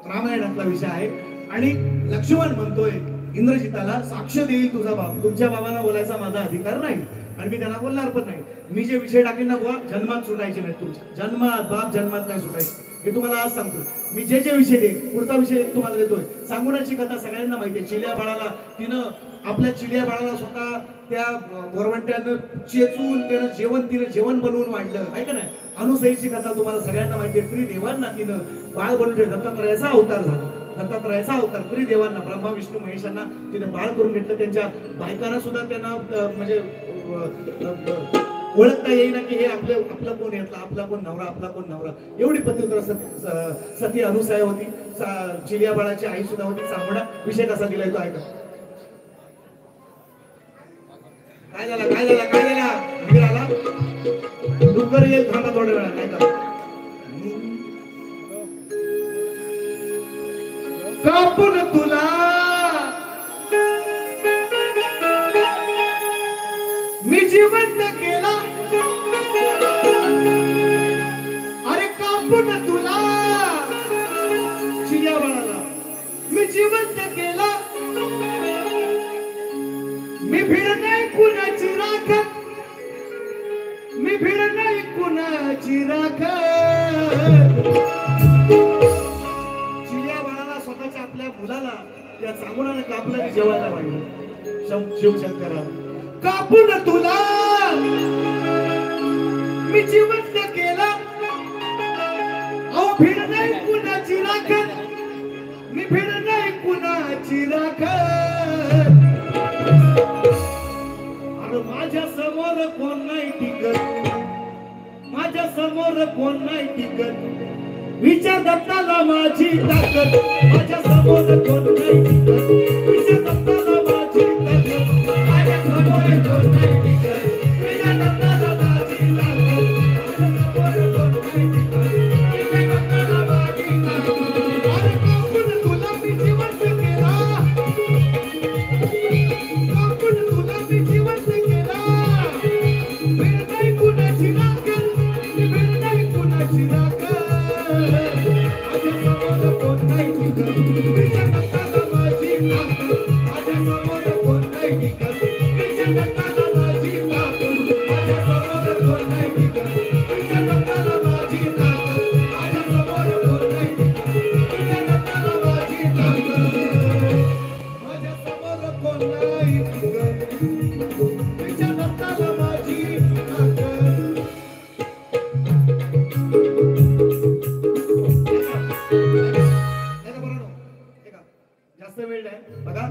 S1: रामायणातला विषय आहे. आणि लक्ष्मण म्हणतोय इंद्रजिताला, साक्ष देईल तुझा बाप, तुमच्या बाबाला बोलायचा माझा अधिकार नाही आणि मी त्यांना बोलणार पण नाही. मी जे विषय टाकेन ना बुवा, जन्मात सुटायचे नाही, तुमच्या जन्मात बाप जन्मात नाही सुटायचे, हे तुम्हाला आज सांगतो. मी जे विषय देईन, पुढचा विषय तुम्हाला देतोय. सांगुणाची कथा सगळ्यांना माहिती आहे. चिल्या बाळाला तिनं आपल्या चिल्या बाळाला स्वतः त्या गोरवंट्यानं चेचून त्यानं जेवण बनवून वाढलं, आहे का नाही. अनुसईची कथा तुम्हाला सगळ्यांना माहिती आहे. त्रिदेवांना तिनं बाळ बनवून दत्तात्रयाचा अवतार झाला. दत्तात्रयाचा अवतार त्रिदेवांना ब्रह्मा विष्णू महेशांना तिने बाळ करून घेतलं. त्यांच्या बायकांना सुद्धा त्यांना म्हणजे ओळखता येईना की हे आपला कोण यातला, आपला कोण नवरा, आपला कोण नवरा. एवढी पतिव्रता सती अनुसूया होती. चिलिया बाळाची आई सुद्धा होती. चांबडा विषय कसा दिलाय तो ऐका. काय झाला काय झाला काय झाला वीर आला डुक्कर येईल थांबा थोड्या वेळा काय करा. कापून तुला मी जिवंत केला. अरे कापून तुला चिया बाळाला मी जिवंत केला. मी भिड नाही कुणाची राखत, मी भिड नाही कुणाची राखत. चिया बाळाला स्वतःच्या आपल्या मुलाला त्या चांगुणाने कापलं की जेवायला पाहिजे. शिवशंकरा कापून तुला मी जिवंत केला. अहो भिड नाही कुणाची राखत, मी भिड नाही कुणाची राखत. अरे माझ्या समोर कोण नाही टिकत, माझ्या समोर कोण नाही टिकत. विचार दत्ताला माझी ताकद, माझ्या समोर कोण नाही टिकत. विचार दत्ताला माझी ताकद, माझ्या समोर कोण नाही टिकत. विचार दत्ताला माझी ताकद, माझ्या समोर कोण नाही टिकत. विचार दत्ताला माझी ताकद. अरे कापून तुला मी जिवंत केला, कापून तुला मी जिवंत केला. भिड नाही कुणाची राखण, भिड नाही कुणाची राखण. माझ्या समोर कोण नाही टिकत. विचार दत्ताला माझी ताकद, माझ्या समोर कोण नाही टिकत. विचार दत्ताला माझी ताकद, माझ्या समोर कोण नाही टिकत. विचार दत्ताला माझी ताकद, माझ्या समोर कोण नाही टिकत. विचार दत्ताला माझी ताकद, माझ्या समोर कोण नाही टिकत. विचार दत्ताला माझी ताकद. जास्त वेळ नाही बघा.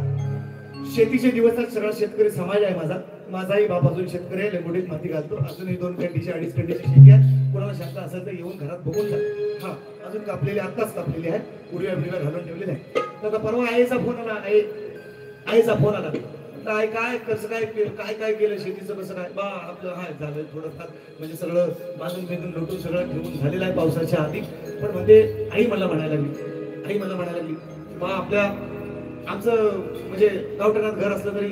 S1: शेतीचे दिवस आहेत. सगळा शेतकरी समाज आहे माझा. माझाही बाप अजून शेतकरी आहे. लेंगुडीत माती घालतो. अजूनही 2 खंडीची 2.5 खंडीची शेती आहे. कोणाला शंका असेल तर येऊन घरात बघून जा. हा अजून कापलेली आत्ताच कापलेली आहे. उडव्या बिडव्या घालून ठेवलेली आहे. तर परवा आईचा फोन आला. आईचा फोन आला. काय काय कसं काय काय काय केलं शेतीचं कसं काय बा आपलं. हा झालं थोडंफार म्हणजे सगळं बांधून बेंदून लोटून सगळं ठेवून झालेलं आहे पावसाच्या आधी. पण म्हणजे आई मला म्हणायला लागली बा आपल्या आमचं म्हणजे गावठणात घर असलं तरी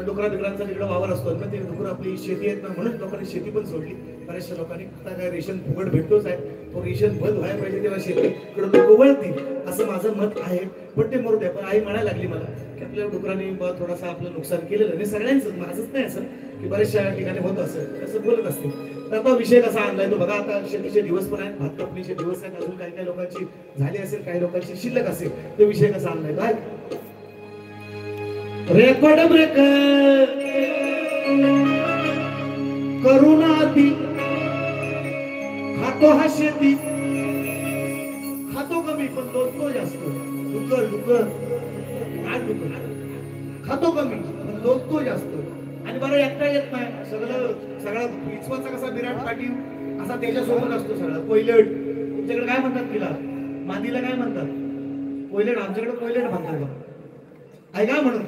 S1: डुकरा बिकरांचा तिकडं वावर असतो ना. ते डुकर आपली शेती आहेत ना म्हणून लोकांनी शेती पण सोडली. बऱ्याचशा लोकांनी आता काय रेशन फुकट भेटतोच आहे. तो रेशन बंद व्हायला पाहिजे तेव्हा शेतीकडे लोक वळतील असं माझं मत आहे. पण ते मरू द्या. पण आई म्हणायला लागली मला की आपल्या डुकरांनी थोडासा आपलं नुकसान केलेलं आणि सगळ्यांचं माझंच नाही असं की बऱ्याचशा ठिकाणी होत असं बोलत असते. तर आता विषय कसा आणलाय तो बघा. आता शेतीचे दिवस पण आहेत. भात कापणीचे दिवस आहेत. अजून काही काही लोकांची झाली असेल, काही लोकांची शिल्लक असेल. तो विषय कसा आणलाय काय रेकॉर्ड ब्रेक करुणाती खातो हा शेती खातो कमी पण लोटतो जास्त. डुकर खातो कमी पण लोटतो जास्त. आणि बरं एकटा येत नाही. सगळा विश्वाचा कसा विराट पाटील असा त्याच्यासोबत असतो सगळा. कोयलट तुमच्याकडे काय म्हणतात तिला? मादीला काय म्हणतात? कोयलट. आमच्याकडे कोयलट म्हणतात. ऐका म्हणून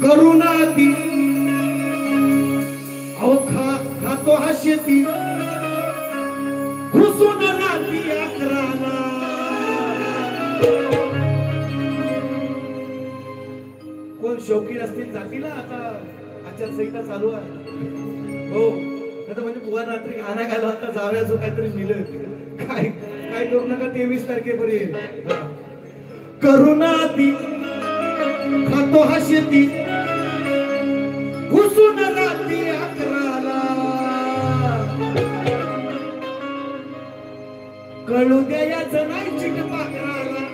S1: करुणाती अहो खातो हा शेती घुसून राहती अकराला. कोण शौकीन असतील जातीला आता आचारसंहिता चालू आहे. हो आता म्हणजे बुवा रात्री खाना घाला आता जाव्याचं काहीतरी मिळेल. काय करू नका 23 तारखेपर्यंत. करुणाती खातो हा शेती घुसून राहती अकराला. कळू द्यायचं नाही चिटपाखराला.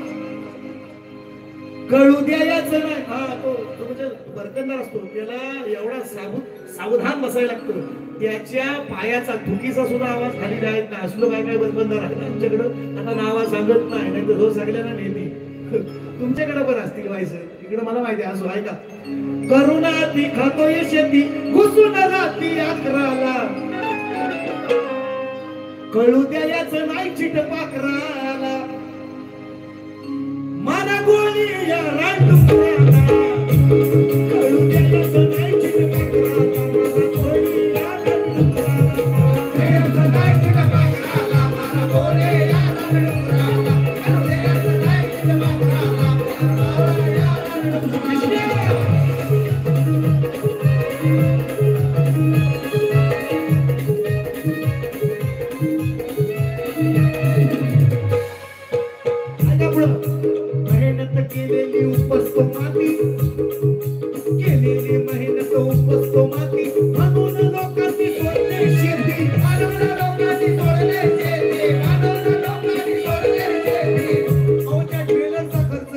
S1: कळू द्यायचं नाही. हा तो म्हणजे बरकंदार असतो, त्याला एवढा सावधान बसायला लागतं. त्याच्या पायाचा धुकीचा सुद्धा आवाज खाली जायत नाही. असलो काय काय बरकंदार आहे आमच्याकडं. आता नावा सांगत नाही, नाही तर रोज सांगल्या ना नेहमी. तुमच्याकडे पण असतील व्हायचं, इकडे मला माहिती आहे. असो ऐका. करुणा ती खातोय शेती घुसून राहती अकराला, कळू द्यायचं नाही चिट पाखराला, मला गोळी या रानडुकराला, कळू द्यायचं नाही चिट पाखराला, मला गोळी या रानडुकराला, द्यायचं नाही चिट पाखराला, मला गोळी या रानडुकराला, कळू द्यायचं नाही चिट पाखराला, मला गोळी या रानडुकराला. मेहनत केलेली उपसतो माती, केलेली मेहनत उपसतो माती, म्हणून लोकांनी सोडले शेती, म्हणून लोकांनी सोडले शेती, म्हणून लोकांनी सोडले शेती. अवघ्या ट्रेलरचा खर्च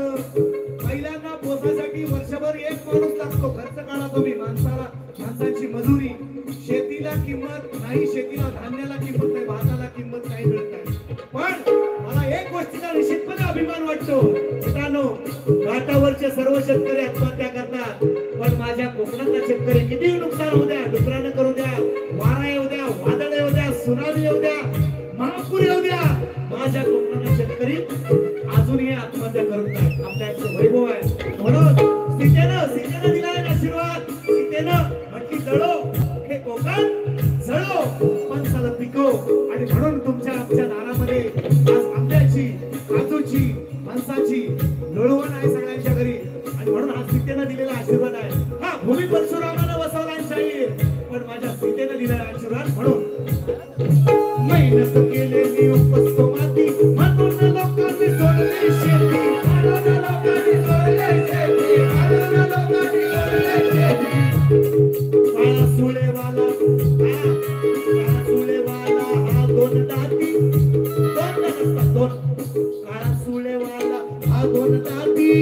S1: महिलांना पोसासाठी वर्षभर एक माणूस लागतो. खर्च काढा तुम्ही. माणसाची मजुरी, शेतीला किंमत नाही, शेतीला धान्याला किंमत नाही, भाताला किंमत नाही मिळत नाही. पण मला एक गोष्टीचा निश्चितपणे अभिमान वाटतो. मित्रांनो, घाटावरचे सर्व शेतकरी आत्महत्या करतात, पण माझ्या कोकणातला शेतकरी किती नुकसान होऊ द्या, डुकरानं करू द्या, वारा येऊ द्या, वादळ येऊ द्या, सुनामी येऊ द्या, महापूर येऊ द्या, माझ्या कोकणातला शेतकरी अजूनही आत्महत्या करत नाही. आपल्या एक वैभव आहे. म्हणून सीतेनं दिलाय आशीर्वाद. सीतेनं म्हटली जळो हे कोकण, जळो पण साला पिको. आणि म्हणून तुमच्या आमच्या दारामध्ये आज आंब्याची, काजूची, फणसाची लोळवण आहे सगळ्यांच्या घरी. आणि म्हणून हा सीतेनं दिलेला आशीर्वाद आहे. हा भूमी परशुरामानं बसवला शाहीर, पण माझ्या सीतेनं दिलेला आशीर्वाद. म्हणून मेहनत केलेली उपसतो माती, म्हणून लोकांनी सोडली शेती, म्हणून लोकांनी सोडली शेती, म्हणून लोकांनी सोडली शेती. काळा सुळेवाला, काळा सुळेवाला हा दोन दाती, दोन नसतात दोन. काळा सुळेवाला हा दोन दाती,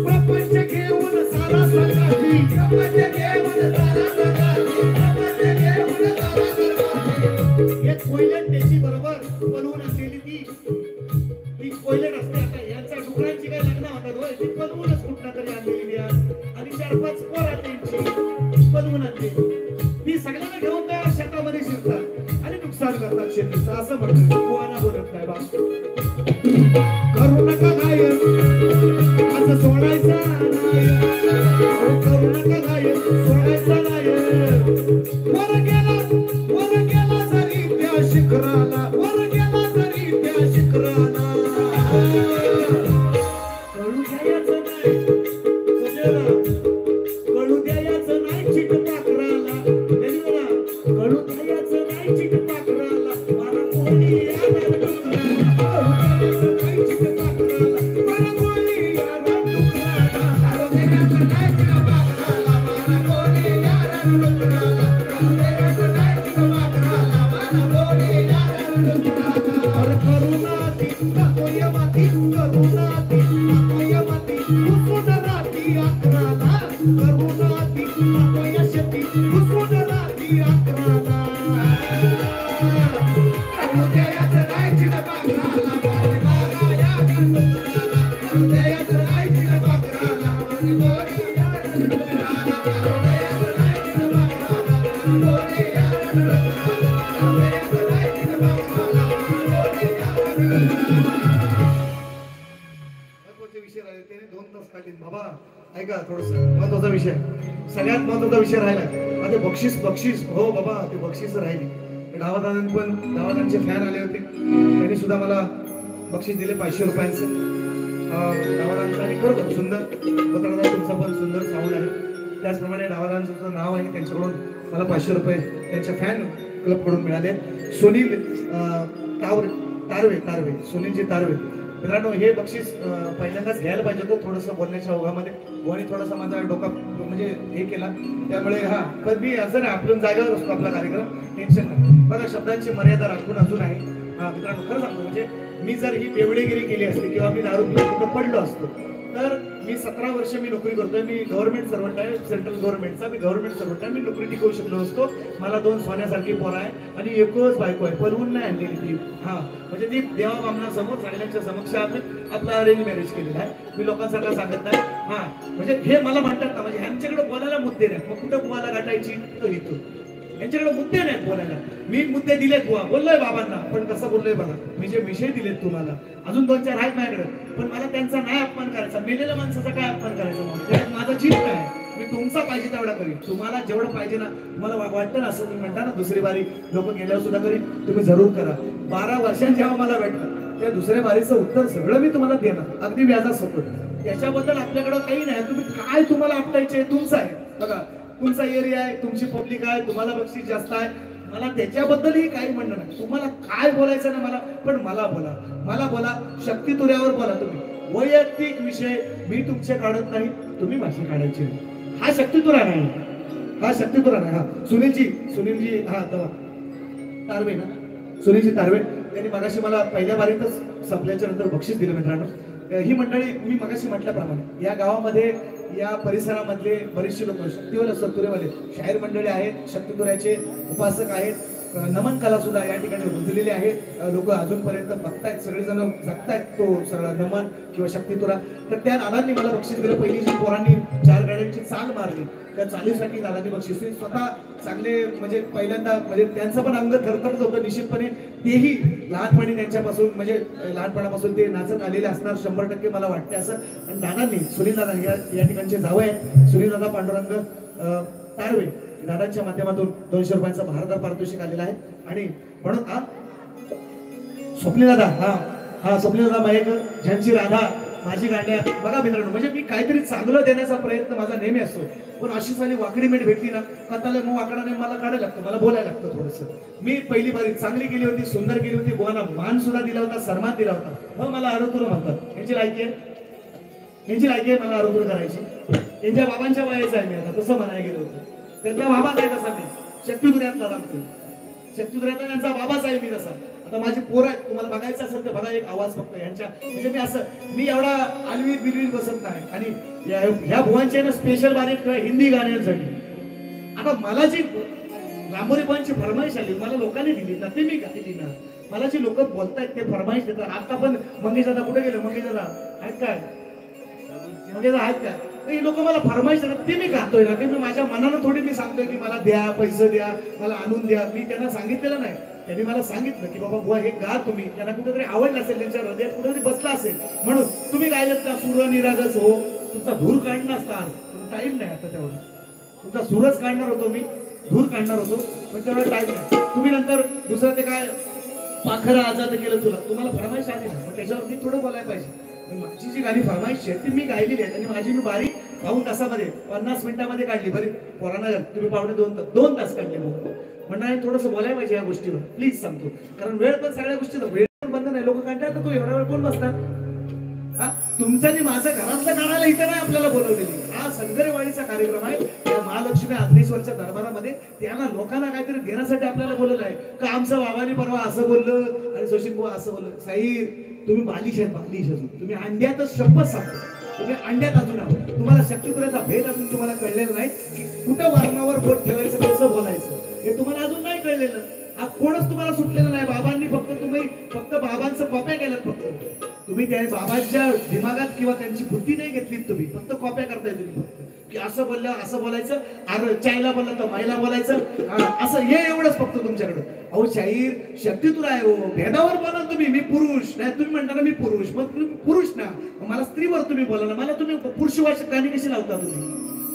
S1: प्रपंच घेऊन सारा संगाती, प्रपंच घेऊन सारा संगाती, प्रपंच घेऊन सारा संगाती. एक कोयलट त्याची बरोबर बनवून असलेली ती कोयलट असते. आता यांच्या डुकरांची काय लग्न होतात होय, ती बनवूनच कुठला तरी आणलेली आणि 4-5 पोरं त्यांची बनवून आणली. ती सगळ्यांना घेऊन त्या शेतामध्ये शिरतात आणि नुकसान करतात शेतीचं. असं म्हणतात कोणाला बोलत नाही बा. करू नका घाय असं सोडायचा नाही, करू नका घाय सोडायचा नाही. वर गेला जरी त्या शिखराला, वर गेला जरी त्या शिखराला, कळू द्यायचं नाही, कळू द्यायचं नाही चिट पाखराला, कळू द्यायचं नाही चिट पाखराला, मला कोणी याला डुकराला, कळू द्यायचं नाही चिट पाखराला, मला कोणी याला डुकराला, कळू द्यायचं नाही चिट पाखराला, मला कोणी याला डुकराला, कळू द्यायचं नाही चिट पाखराला, मला कोणी याला डुकराला. अरे करुणा ती खातोय माती, करुणा ती खातोय माती, घुसून राहती अकराला, करुणा ती खातोय शेती, घुसून राहती अकराला. कळू द्यायचं नाही चिट पाखराला, माझी बागा या डुकराला, कळू द्यायचं नाही चिट पाखराला, माझी गोरी या डुकराला, कळू द्यायचं नाही चिट पाखराला, माझी गोरी या डुकराला, कळू द्यायचं नाही चिट पाखराला, माझी गोरी या डुकराला. महत्वाचे विषय राहिले, त्याने 2 तास काढले बाबा. ऐका, थोडस महत्वाचा विषय, सगळ्यात महत्वाचा विषय राहिला. आता बक्षीस हो बाबा, ते बक्षीस राहिली. डावादारांनी पण, डावादारांचे फॅन आले होते, त्यांनी सुद्धा मला बक्षीस दिले 500 रुपयांचं. डावादारांचं आणि खरोखर सुंदर पत्रकार, तुमचा पण सुंदर साऊंड आहे. त्याचप्रमाणे डावादारांचं नाव आहे, त्यांच्याकडून मला 500 रुपये त्यांच्या फॅन क्लबकडून मिळाले. सुनील तारवे, सुनीलजी तारवे. मित्रांनो, हे बक्षीस पहिल्यांदाच घ्यायला पाहिजे होतं. थोडंसं बोलण्याच्या ओघामध्ये गोणी थोडासा माझा डोका म्हणजे हे केला, त्यामुळे हा पण मी असं नाही, आपण जागेवर असतो आपला कार्यक्रम, टेन्शन नाही. बघा, शब्दांची मर्यादा राखून अजून आहे. हा मित्रांनो, खरं सांगतो, म्हणजे मी जर ही बेवडेगिरी केली असती किंवा मी दारू पिऊन कुठं पडलो असतो तर मी 17 वर्ष मी नोकरी करतोय, मी गव्हर्नमेंट सर्वंट आहे, सेंट्रल गव्हर्नमेंटचा मी गव्हर्नमेंट सर्वंट आहे, मी नोकरी टिकवू शकलो असतो. मला 2 सोन्यासारखी पोरं आहे आणि एकच बायको आहे, पळवून नाही आणलेली ती. हा म्हणजे ती देवा बामणासमोर सगळ्यांच्या समक्ष आपलं अरेंज मॅरेज केलेलं आहे. मी लोकांसाठी सांगत नाही. हा म्हणजे हे मला म्हणतात ना, म्हणजे ह्यांच्याकडे बोलायला मुद्दे नाही, मग कुठं तुम्हाला गाठायची तर इथून यांच्याकडे मुद्दे नाहीत बोलायला. मी मुद्दे दिलेत बुवा, बोललोय बाबांना, पण कसं बोललोय बघा, मी जे विषय दिलेत तुम्हाला अजून 2-4 आहेत माझ्याकडे, पण मला त्यांचा नाही अपमान करायचा, मेलेल्या माणसाचा काय अपमान करायचा, माझा जीव काय, मी तुमचा पाहिजे तेवढा करीन. तुम्हाला जेवढं पाहिजे ना, तुम्हाला वाटतं ना, असं तुम्ही म्हणता ना दुसरी बारी लोक गेल्यावर सुद्धा करीन, तुम्ही जरूर करा. 12 वर्षांनी जेव्हा मला भेटलं त्या दुसऱ्या बारीचं उत्तर सगळं मी तुम्हाला देणार, अगदी व्याजासकट. याच्याबद्दल आपल्याकडे काही नाही, तुम्ही काय तुम्हाला आपटायचे तुमचं आहे बघा, तुमचा एरिया आहे, तुमची पब्लिक आहे, तुम्हाला बक्षीस जास्त आहे, मला त्याच्याबद्दलही काही म्हणणं नाही. तुम्हाला काय बोलायचं ना मला, पण मला बोला, शक्ती तुऱ्यावर बोला. तुम्ही वैयक्तिक विषय मी तुमचे काढत नाही, तुम्ही माझे काढायचे. हा शक्तीतुरा नाही, हा शक्तीतुरा नाही. हा सुनीलजी हा तारवे ना, सुनीलजी तारवे त्यांनी मगाशी मला पहिल्या बारीतच संपल्याच्या नंतर बक्षीस दिलं. मित्रांनो, ही मंडळी मी मगाशी म्हटल्याप्रमाणे या गावामध्ये या परिसरामधले बरेचसे लोक शक्तीवाले सत्तुरेवाले शाहीर मंडळी आहेत, शक्तीतुऱ्याचे उपासक आहेत, नमन कला सुद्धा या ठिकाणी रुजलेले आहेत. लोक अजूनपर्यंत बघतायत, सगळेजण जगतायत तो सगळा नमन किंवा शक्तीतुरा. तर त्या दादांनी मला बक्षीस दिलं. पहिली जी पोरांनी 4 गाड्यांची चाल मारली त्या चालीसाठी दादांनी बक्षीस दिली. स्वतः चांगले म्हणजे पहिल्यांदा म्हणजे त्यांचं पण अंग थरथरच होतं निश्चितपणे. तेही लहानपणी त्यांच्यापासून म्हणजे लहानपणापासून ते नाचत आलेले असणार 100% मला वाटते असं. आणि दादांनी सुनील दादा या ठिकाणचे जावई आहेत, सुनील दादा पांडुरंग तारवे, दादांच्या माध्यमातून 200 रुपयांचा भारदार पारितोषिक आलेला आहे. आणि म्हणून स्वप्नील दादा स्वप्नील दादा मायक, ज्यांची राधा माझी गाड्या बघा मित्रांनो, म्हणजे मी काहीतरी चांगलं देण्याचा प्रयत्न माझा नेहमी असतो. पण अशी साली वाकडी मेट भेटली ना, कथाला मग वाकडाने मला काढायला लागतं, मला बोलायला लागतं थोडंसं. मी पहिली बारी चांगली केली होती, सुंदर केली होती, बोला मान सुद्धा दिला होता, सन्मान दिला होता. मग मला आरोतुर म्हणतात, यांची लायकी आहे मला आरोतुर करायची. त्यांच्या बाबांच्या वयाचं आहे मी आता, तसं म्हणायला गेलो होतं. त्यांचा बाबाच आहे तसा मी, शक्तीतुऱ्यातला लागतो, शक्तीतुऱ्यातला त्यांचा बाबाच आहे मी तसा. आता माझी पोरं आहेत, तुम्हाला बघायचं असेल तर बघा, एक आवाज फक्त यांच्या, म्हणजे मी एवढा आलवीत बिलवीत बसत नाही. आणि ह्या भुवांच्या ना स्पेशल बारीक हिंदी गाण्यांसाठी आता मला जी लांबोरीबांची फरमाईश आली, मला लोकांनी दिली ना, ते मी गायली ना. मला जी लोक बोलतायत ते फरमाईश देतात. आता पण मंगेश दादा कुठे गेले, मंगेश दादा आहेत काय, मंगेश आहेत काय, ही लोक मला फरमाईश देतात, ते मी गातोय ना. ते मी माझ्या मनानं थोडी मी सांगतोय की मला द्या, पैसे द्या, मला आणून द्या. मी त्यांना सांगितलेलं नाही, त्यांनी मला सांगितलं की बाबा बुवा हे गा तुम्ही. त्यांना कुठेतरी आवडलं असेल, त्यांच्या हृदयात कुठेतरी बसला असेल, म्हणून तुम्ही गायलेत ना सूर निरागस हो. तुमचा धूर काढणार असता, टाईम नाही आता तेवढा. तुमचा सूरच काढणार होतो मी, धूर काढणार होतो, पण तेवढा टाईम नाही. तुम्ही नंतर दुसरं ते काय पाखरं आजाद केलं तुला, तुम्हाला फरमाईश आली ना, मग त्याच्यावरती थोडं बोलायला पाहिजे. माझी जी गाणी फरमाईश आहे ती मी गायलेली आहे, आणि माझी मी बारी 2 तासामध्ये 50 मिनिटामध्ये काढली. बरी पोरांना तुम्ही पावणे 2 तास काढले. म्हणणार थोडंसं बोलायला पाहिजे या गोष्टीवर, प्लीज सांगतो. कारण वेळ पण सगळ्या गोष्टीचा वेळ पण बंद नाही. लोक काढतात तू एवढा वेळ कोण बसतात. हा तुमचं आणि माझं घरातलं काढायला इथं नाही आपल्याला बोलवलेली. हा संगरेवाडीचा कार्यक्रम आहे, त्या महालक्ष्मी अग्नेश्वरच्या दरबारामध्ये. त्यांना लोकांना काहीतरी देण्यासाठी आपल्याला बोलवलं आहे का. आमचं बाबांनी परवा असं बोललं आणि सुशील बुवा असं बोललं. साईर तुम्ही बालिश अजून, तुम्ही अंड्यातच शपथ सांगतो, तुम्ही अंड्यात अजून आहोत. तुम्हाला शक्तीपुऱ्याचा भेद अजून तुम्हाला कळलेला नाही, कुठं वारणावर बोट ठेवायचं, कसं बोलायचं हे तुम्हाला अजून नाही कळलेलं. हा कोणच तुम्हाला सुटलेलं नाही. बाबांनी तुम्ही फक्त बाबांचं कॉप्या केल्यात. फक्त तुम्ही त्या बाबांच्या दिमागात किंवा त्यांची बुद्धी नाही घेतलीत, तुम्ही फक्त कॉप्या करताय. तुम्ही फक्त की असं बोललं असं बोलायचं, अरे चायला बोललं तर मायला बोलायचं, असं हे एवढंच फक्त तुमच्याकडं. अहो शाहीर शक्तीतुरा आहे हो, भेदावर बोला तुम्ही. मी पुरुष नाही, तुम्ही म्हणता ना मी पुरुष, मग तुम्ही पुरुष ना, मला स्त्रीवर तुम्ही बोला ना. मला तुम्ही पुरुषवाचक गाणी कशी लावता तुम्ही.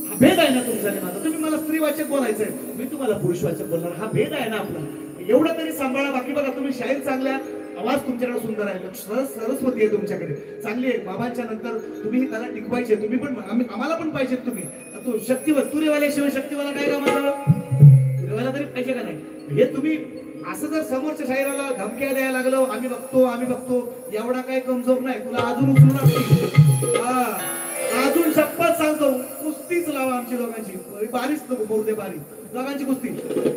S1: हा भेद आहे ना तुमचा आणि माझा. तुम्ही मला स्त्रीवाचक बोलायचंय, मी तुम्हाला पुरुषवाचक बोलणार. हा भेद आहे ना आपला, एवढं तरी सांभाळा. बाकी बघा तुम्ही शाहीर चांगल्या, आवाज तुमच्याकडे सुंदर आहे, सरस्वती आहे तुमच्याकडे चांगली आहे. बाबांच्या नंतर तुम्ही ही कला टिकवायची, तुम्ही पण आम्हाला पण पाहिजेत. तुम्ही तू शक्तीवर तुरेवाल्याशिवाय शक्तीवाला काय का माझा, तुरेवाला तरी पाहिजे का नाही. हे तुम्ही असं जर समोरच्या शाहिराला धमक्या द्यायला लागलो, आम्ही बघतो एवढा काय कमजोर नाही, तुला अजून उचलून अजून शपथ सांगतो, कुस्तीच लावा आमची दोघांची. बारीच नको बोलू दे, बारी दोघांची कुस्ती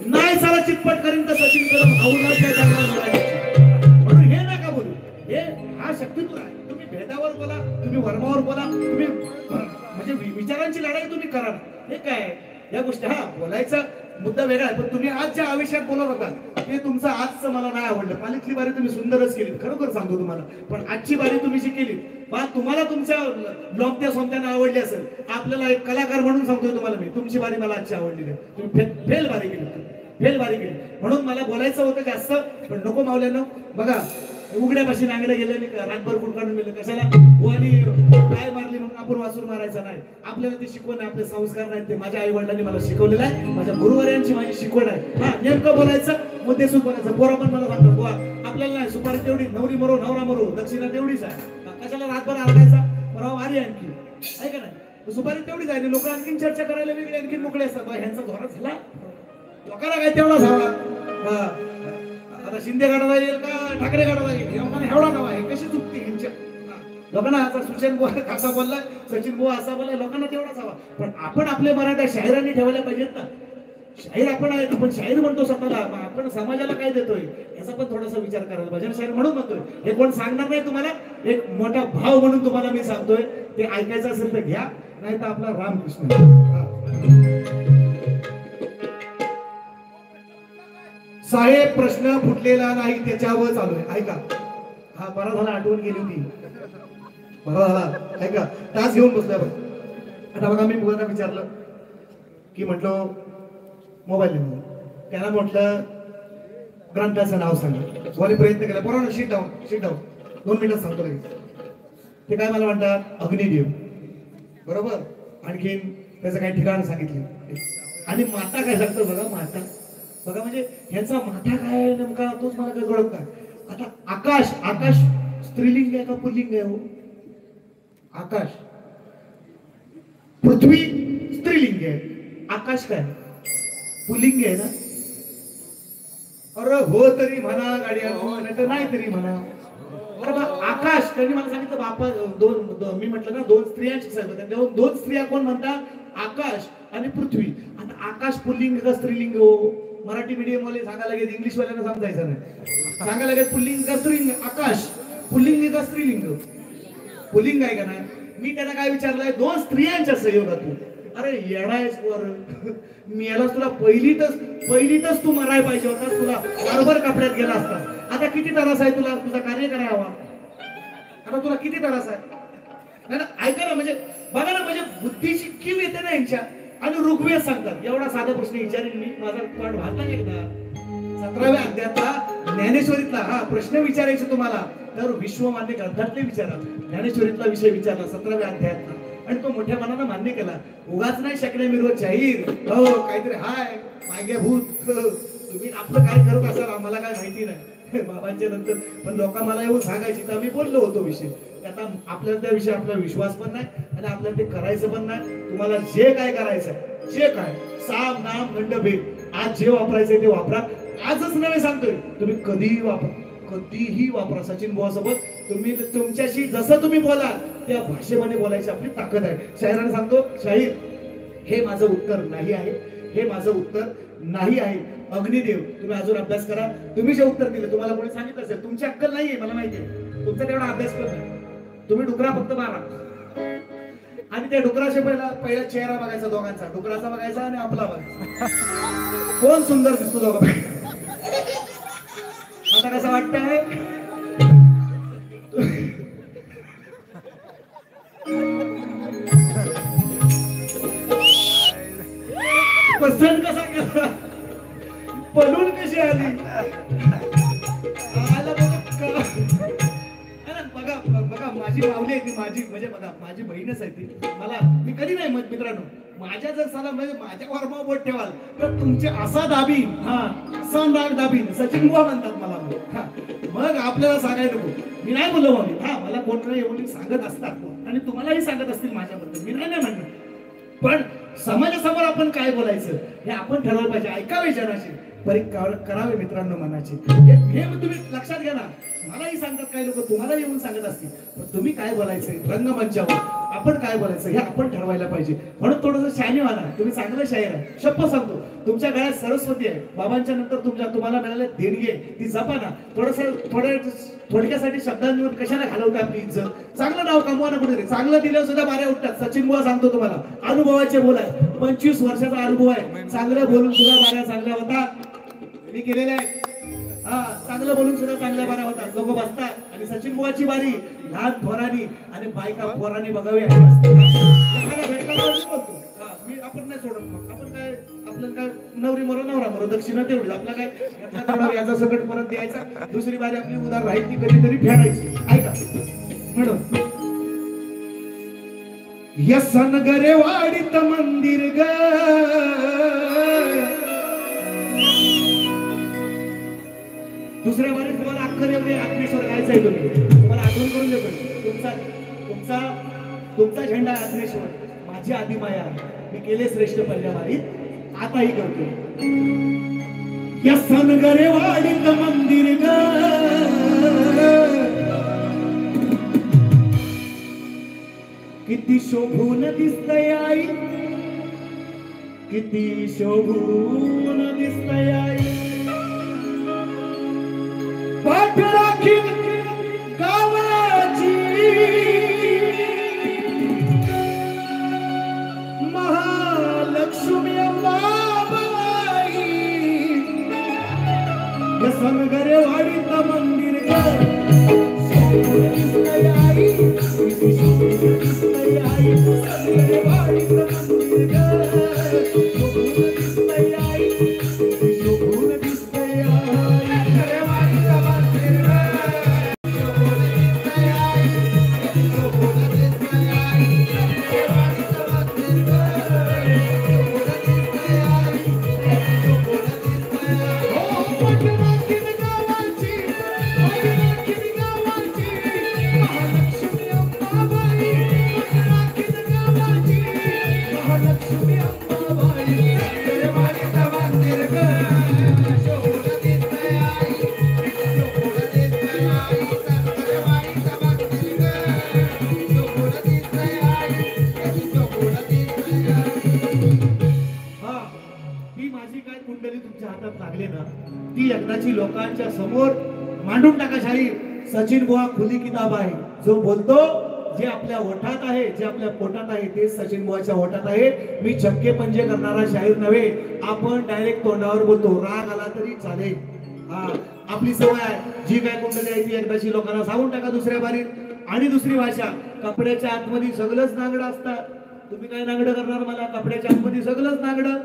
S1: नाही. सारा चितपट करीन तर सचिन कदम म्हणून हे नका बोलू. हे हा शक्तीतुरा आहे. तुम्ही भेदावर बोला, तुम्ही वर्मावर बोला, तुम्ही म्हणजे विचारांची लढाई तुम्ही करा. हे काय या गोष्टी, हा बोलायचा मुद्दा वेगळा आहे, पण तुम्ही आज ज्या आयुष्यात बोलत होता ते तुमचं आजचं मला नाही आवडलं. पालीतली बारी तुम्ही सुंदरच केली, खरोखर सांगतो तुम्हाला. पण आजची बारी तुम्ही जी केली बा, तुम्हाला तुमच्या लोकत्या सोमत्यांना आवडली असेल. आपल्याला एक कलाकार म्हणून सांगतोय तुम्हाला मी, तुमची बारी मला आजची आवडली नाही. तुम्ही फेल बारी केली, फेल बारी केली. म्हणून मला बोलायचं होतं जास्त, पण नको मावल्यानं. बघा उघड्यापाशी नांगडे गेले रातभर कुडकाडून गेले कशाला, आणि काय मारली म्हणून आपण वाचून मारायचं नाही. आपल्याला ते शिकवण आहे, आपले संस्कार नाही, ते माझ्या आई वडिलांनी मला शिकवलेलं आहे, माझ्या गुरुवाऱ्यांची माझी शिकवण आहे. हा नेमकं बोलायचं, मुद्देसूद बोलायचं. पोरं पण मला सांगतात बुवा आपल्याला नाही, सुपारी तेवढी, नवरी मरो नवरा मरो, दक्षिणा तेवढीच आहे, कशाला रातभर आरडायचा, बरोबर आली आणखी आहे का नाही. सुपारी तेवढीच आहे, लोक आणखीन चर्चा करायला वेगळी आणखीन मोकळे असतात. ह्यांचा धोरण झाला, लोकांना काय तेवढाच हवा. आता शिंदे गाडाला येईल का ठाकरे गाडाला येईल, एवढा नवा आहे. कशी चुकते ह्यांच्या लोकांना. आता सुचेन बुवा असा बोलला, सचिन बुवा असा बोलला, लोकांना तेवढाच हवा. पण आपण आपले मराठा शाहिरांनी ठेवायला पाहिजेत ना. शाहीर आपण आहे, पण शाहीर म्हणतो स्वतःला, आपण समाजाला काय देतोय याचा पण थोडासा विचार करायला पाहिजे. शाहीर म्हणून म्हणतोय, हे कोण सांगणार नाही तुम्हाला, एक मोठा भाव म्हणून तुम्हाला मी सांगतोय. ते ऐकायचं असेल तर घ्या, नाही तर आपला रामकृष्ण. साहेब प्रश्न फुटलेला नाही, त्याच्यावर चालू आहे. ऐका, हा बरा झाला आठवण गेली होती, बरा झाला. ऐका, तास घेऊन बसलोय बघ. आता बघा मी मुलांना विचारलं की म्हटलं मोबाईल म्हणून, त्याला म्हटलं ग्रंथाचं नाव सांगितलं. कोणी प्रयत्न केला, बरोबर शीट डाऊन, शीट डाऊन, 2 मिनिटात सांगतो लगेच. ते काय मला म्हणतात, अग्निदेव, बरोबर. आणखीन त्याचं काही ठिकाण सांगितले, आणि माता काय सांगतो बघा, माता बघा, म्हणजे ह्याचा माथा काय नेमका तोच मला काय कळत नाही. आता आकाश, आकाश स्त्रीलिंग आहे का पुल्लिंग आहे हो? आकाश. पृथ्वी स्त्रीलिंग आहे, आकाश काय पुल्लिंग आहे ना? अरे हो तरी म्हणा गाड्या, नाही तर नाही तरी म्हणा. बरोबर. आकाश, त्यांनी मला सांगितलं बापा मी म्हटलं ना 2 स्त्रियांची सांगितलं, 2 स्त्रिया कोण म्हणतात, आकाश आणि पृथ्वी. आता आकाश पुल्लिंग का स्त्रीलिंग हो? मराठी मीडियम वाले सांगायला लागेल, इंग्लिश वाल्यांना समजायचं नाही. सांगायला लागेल पुल्लिंग का स्त्रीलिंग, आकाश पुल्लिंग का स्त्रीलिंग, पुल्लिंग आहे का नाही. मी त्यांना काय विचारलंय, 2 स्त्रियांच्या संयोगातून. अरे येणायच वर, मी याला तुला पहिलीतच तू मराय पाहिजे होता, तुला बरोबर कपड्यात गेला असता. आता किती त्रास आहे तुला, तुझा कार्य करावा. आता तुला किती त्रास आहे. ऐका ना, म्हणजे बघा ना, म्हणजे बुद्धीची कीव येते ना यांच्या. आणि ऋग्वेद सांगतात, एवढा साधा प्रश्न विचारेन मी, माझा पाठ भागला एकदा 17व्या अध्यायातला ज्ञानेश्वरीतला हा प्रश्न विचारायचा तुम्हाला, तर विश्वमान्य ग्रंथातले विचारा. ज्ञानेश्वरीतला विषय विचारला 17व्या अध्यायातला, आणि तो मोठ्या मनानं मान्य केला. उगाच नाही शकले मिरवत जाहीर, हो काहीतरी हाय मागे भूत, तुम्ही आपलं काय करत असाल आम्हाला काय माहिती नाही बाबांच्या नंतर. पण लोक मला येऊन सांगायची, तर आम्ही बोललो होतो विषय. आता आपल्याला त्या विषयी आपला विश्वास पण नाही, आणि आपल्याला ते करायचं पण नाही. तुम्हाला जे काय करायचं, जे काय साम नाम गंड भेद, आज जे वापरायचंय ते वापरा. आजच नव्हे सांगतोय, तुम्ही कधीही वापरा, कधीही वापरा. सचिन बुवा सोबत तुम्ही तुमच्याशी जसं तुम्ही बोला त्या भाषेमध्ये बोलायची आपली ताकद आहे. शाहिराने सांगतो, शाहीर हे माझं उत्तर नाही आहे, हे माझं उत्तर नाही आहे. अग्निदेव, तुम्ही अजून अभ्यास करा. तुम्ही जे उत्तर दिले, तुम्हाला कोणी सांगितलं असेल, तुमची अक्कल नाहीये मला माहितीये, तुमचा तेवढा अभ्यास करत. तुम्ही डुकरा फक्त मारा, आणि त्या डुकराच्या पहिला चेहरा बघायचा दोघांचा, डुकराचा बघायचा आणि आपला बघायचा, कोण सुंदर दिसतो दोघं. आता कसं वाटतंय, पसंत कसा केला, पलून कशी आली, बघा बघा माझी माऊली आहे ती, माझी म्हणजे बघा माझी बहीणच आहे ती. मला मी कधी नाही मत मित्रांनो, माझ्या जर साला म्हणजे माझ्या वर्मा बोट ठेवाल तर तुमचे असा दाबी, हा असा नाग दाबी, सचिन बुवा म्हणतात मला. मग आपल्याला सांगायला नको, मी नाही बोललो मग, हा मला कोण एवढी सांगत असतात आणि तुम्हालाही सांगत असतील माझ्याबद्दल, मी नाही म्हणणार. पण समाजासमोर आपण काय बोलायचं हे आपण ठरवलं पाहिजे. ऐकावे जनाचे करावे मित्रांनो मनाचे, हे तुम्ही लक्षात घ्या ना. मलाही सांगतात काही लोक, तुम्हाला येऊन सांगत असतील, पण तुम्ही काय बोलायचं रंगमंचावर, आपण काय बोलायचं हे आपण ठरवायला पाहिजे. म्हणून थोडंसं शायनी व्हा. तुम्ही चांगलं शाहीर आहे, शप्प सांगतो. तुमच्या गळ्यात सरस्वती आहे, बाबांच्या नंतर तुम्हाला मिळाले देणगी आहे, ती जपा ना. थोडक्यासाठी शब्दांवर कशाला घालवते आपली इज्जत? चांगलं नाव कमवा ना कुठेतरी. चांगलं दिल्यावर सुद्धा बाऱ्या उठतात. सचिन बुवा सांगतो तुम्हाला, अनुभवाचे बोल आहे, 25 वर्षाचा अनुभव आहे. चांगलं बोलून सुद्धा बाऱ्या चांगल्या होतात. मी केलेले आहे. हा, चांगलं बोलून सुद्धा चांगल्या बाऱ्या होतात. लोक बसतात आणि सचिन बुवाची बारी लहान थोरानी आणि बायका पोरांनी बघावी. आपण नाही सोडत. मग आपण काय, आपलं काय, नवरी मरो नवरा मरो, दक्षिणा तेवढी आपला काय याचा सकट परत द्यायचा. दुसरी बारी आपली उदार राहील ती कधीतरी फेडायची. ऐका म्हणून यसन गरे वाडीत मंदिर ग, दुसऱ्या बारीत तुम्हाला अख्खर एवढे अग्नेश्वर गायचं आहे. तुम्हाला आठवण करून देतो, तुमचा तुमचा झेंडा अग्नेश्वर, माझी आदिमाया. मी केले श्रेष्ठ पहिल्या बारीत, आताही करतो. या सनगरे वाडीत मंदिर ग, किती शोभून दिसतय आई, किती शोभून दिसतय आई. पाठ राखील गावाची महालक्ष्मी अंबाबाई. या सनगरे वाडीत मंदिर ग, शोभून दिसतय आई, किती शोभून दिसतय आई. सनगरे वाडीत मंदिर ग, शोभून दिसतय आई, किती शोभून दिसतय आई. ती एकदाची लोकांच्या समोर मांडून टाका शाहीर. सचिन बुवा खुली किताब आहे. जो बोलतो, जे आपल्या ओठात आहे, जे आपल्या पोटात आहे, ते सचिन बुवाच्या ओठात आहे. मी चक्के पंजे करणारा शाहीर नव्हे. आपण डायरेक्ट तोंडावर बोलतो, राग आला तरी चालेल. हा, आपली सवय आहे. जी काय कुंडली आहे ती एकदाची लोकांना सांगून टाका दुसऱ्या बारीत. आणि दुसरी भाषा, कपड्याच्या आतमध्ये सगळंच नागडं असतात. तुम्ही काय नागडं करणार मला? कपड्याच्या आतमध्ये सगळंच नागडं.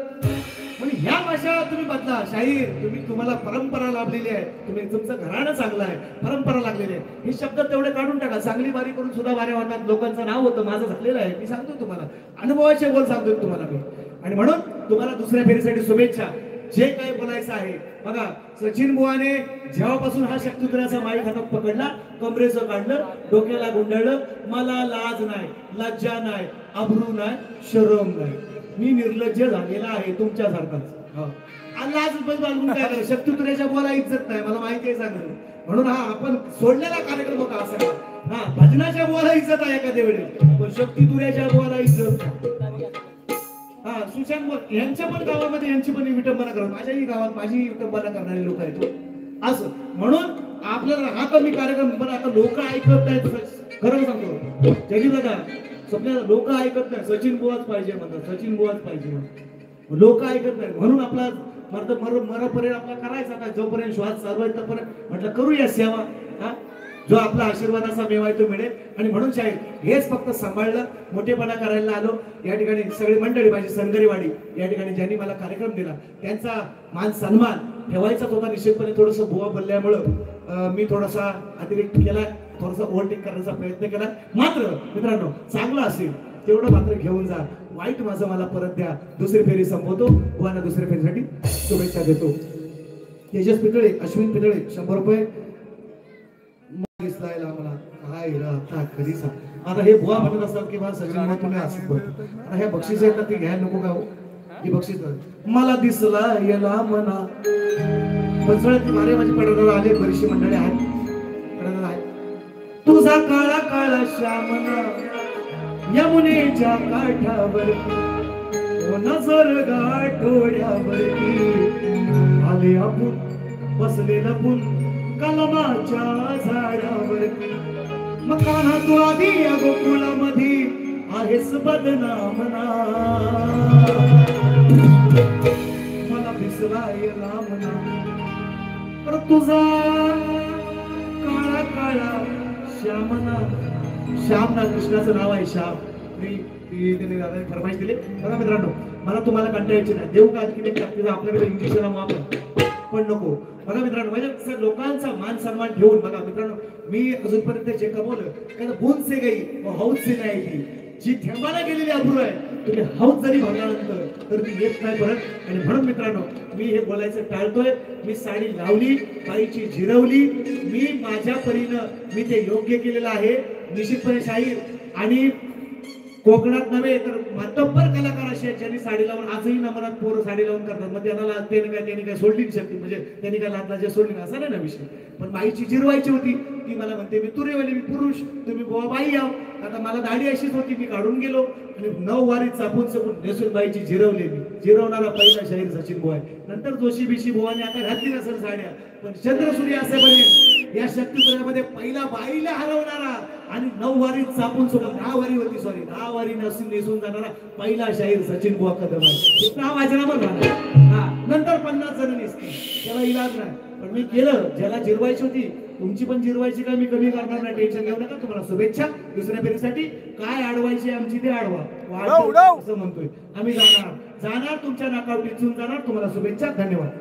S1: म्हणजे ह्या भाषा तुम्ही बदला शाहीर. तुम्हाला परंपरा लाभलेली आहे. तुम्ही तुमचं घराणं चांगलं आहे, परंपरा लागलेली आहे. हे शब्द तेवढे काढून टाका. चांगली बारी करून सुद्धा बाऱ्या होतात. लोकांचं नाव होतं, माझं झालेलं आहे. मी सांगतो तुम्हाला, अनुभवाचे बोल सांगतो तुम्हाला मी. आणि म्हणून तुम्हाला दुसऱ्या फेरीसाठी शुभेच्छा. जे काय बोलायचं आहे बघा, सचिन बुवाने जेव्हापासून हा शक्तिधराचा माईक हातात पकडला, कमरेचं काढलं, डोक्याला गुंडाळलं. मला लाज नाही, लज्जा नाही, अब्रू नाही, शरम नाही. मी निर्लज्ज झालेला आहे तुमच्यासारखाच. लाज बांधून काय करा, शक्तिधराच्या बुवाला इज्जत नाही, मला माहिती आहे चांगलं. म्हणून हा आपण सोडलेला कार्यक्रम होता असा. हा, भजनाच्या बुवाला इज्जत आहे एखाद्या वेळेस, पण शक्तिधराच्या बुवाला इज्जत नाही. हा, सुशांत यांच्या पण गावामध्ये यांची पण विटंबना करत, माझ्याही गावात माझी विटंबना करणारे लोक आहेत असं. म्हणून आपल्याला हा कमी कार्यक्रम, पण आता लोक ऐकत नाहीत. खरं सांगतो जगी दादा, सगळ्या लोक ऐकत नाही. सचिन बुवाच पाहिजे म्हणतात, सचिन बुवाच पाहिजे म्हणतात. लोक ऐकत नाही. म्हणून आपला मरपर्यंत आपला करायचा का, जोपर्यंत श्वास चालू आहे तोपर्यंत म्हटलं करूया सेवा. हा, जो आपला आशीर्वादाचा मेवा आहे तो मिळेल. आणि म्हणून शाहीर हेच फक्त सांभाळलं, मोठेपणा करायला आलो. या ठिकाणी सगळी मंडळी, माझी सनगरेवाडी या ठिकाणी ज्यांनी मला कार्यक्रम दिला त्यांचा मान सन्मान ठेवायचाच होता निश्चितपणे. थोडंसं बुवा बोलल्यामुळं मी थोडासा अतिरिक्त केला, थोडासा ओव्हरटेक करण्याचा प्रयत्न केला. मात्र मित्रांनो, चांगलं असेल तेवढं मात्र घेऊन जा, वाईट माझं मला परत द्या. दुसरी फेरी संपवतो. बुवांना दुसऱ्या फेरीसाठी शुभेच्छा देतो. तेजस पितळे, अश्विन पितळे 100 रुपये. आता हे बुवा म्हणत असतात की बा सगळ्यांना तुम्ही असं करतो. आता ह्या बक्षीस आहेत ना, ते घ्यायला नको का? ही बक्षीस मला दिसला याला म्हणा. पंचवड्यात मारे माझी पडदाला आले, बरीचशी मंडळी आहेत, पडदाला आहेत. तुझा काळा काळा श्यामना यमुनेच्या काठावर, नजर गाठोड्यावरती आले आपण बसले लपून कलमाच्या झाडावर. मग कान्हा तू आधी या गोकुळामध्ये आहेस बदनाम ना. मला भिसलाय लांबना पर तुझा काळा काळा श्यामना. श्याम ना कृष्णाचं नाव आहे श्याम. त्यांनी दादाने फरमाईश दिली. बघा मित्रांनो, मला तुम्हाला कंटाळायची नाही. देऊ का किती तिचा आपल्याकडे इंग्लिश नाव आपण पण नको. बघा मित्रांनो, म्हणजे लोकांचा मान सन्मान ठेवून बघा मित्रांनो, मी अजूनपर्यंत जे कमवलं त्याला बूंद से गई व हौद से नाही ती. जी थेंबाला गेलेली अब्रू आहे, तुम्ही हौद जरी भरल्यानंतर तर ती येत नाही परत. आणि म्हणून मित्रांनो, मी हे बोलायचं टाळतोय. मी साडी लावली, बाईची झिरवली, मी माझ्या परीनं मी ते योग्य केलेलं आहे. निश्चितपणे शाहीर आणि कोकणात नव्हे तर मातब्बर कलाकार असे आहेत ज्यांनी साडी लावून आजही नमनात पोरं साडी लावून करतात. मग त्यांनी काय सोडली शकते, म्हणजे त्यांनी काय लादला सोडली ना, असा नाही ना विषय. पण बाईची जिरवायची होती, ती मला म्हणते मी तुरेवाली, मी पुरुष, तुम्ही बुवा बाई याव. आता मला दाढी अशीच होती, मी काढून गेलो आणि 9 वारी चापून नेसून बाईची जिरवली. मी जिरवणारा पहिला शाहीर सचिन बुवा आहे. नंतर जोशी बिशी बुवाने आता घातली नसेल साड्या, पण चंद्रसूर्य असेपर्यंत या शक्तीपुरामध्ये पहिला बाईला हरवणारा आणि 9 वारी चापून सोबत 10 वारी नेसून जाणारा पहिला शाहीर सचिन बुवा कदम आहे. नाव अजरामर झाला. हा, नंतर 50 जण नेसते, त्याला इलाज नाही. पण मी केलं, ज्याला जिरवायची होती. तुमची पण जिरवायची का मी कमी करणार नाही, टेन्शन घेऊ नका. तुम्हाला शुभेच्छा दुसऱ्या फेरीसाठी. काय अडवायची आमची ते अडवा असं म्हणतोय आम्ही. जाणार तुमच्या नाकावर टिचून जाणार. तुम्हाला शुभेच्छा, धन्यवाद.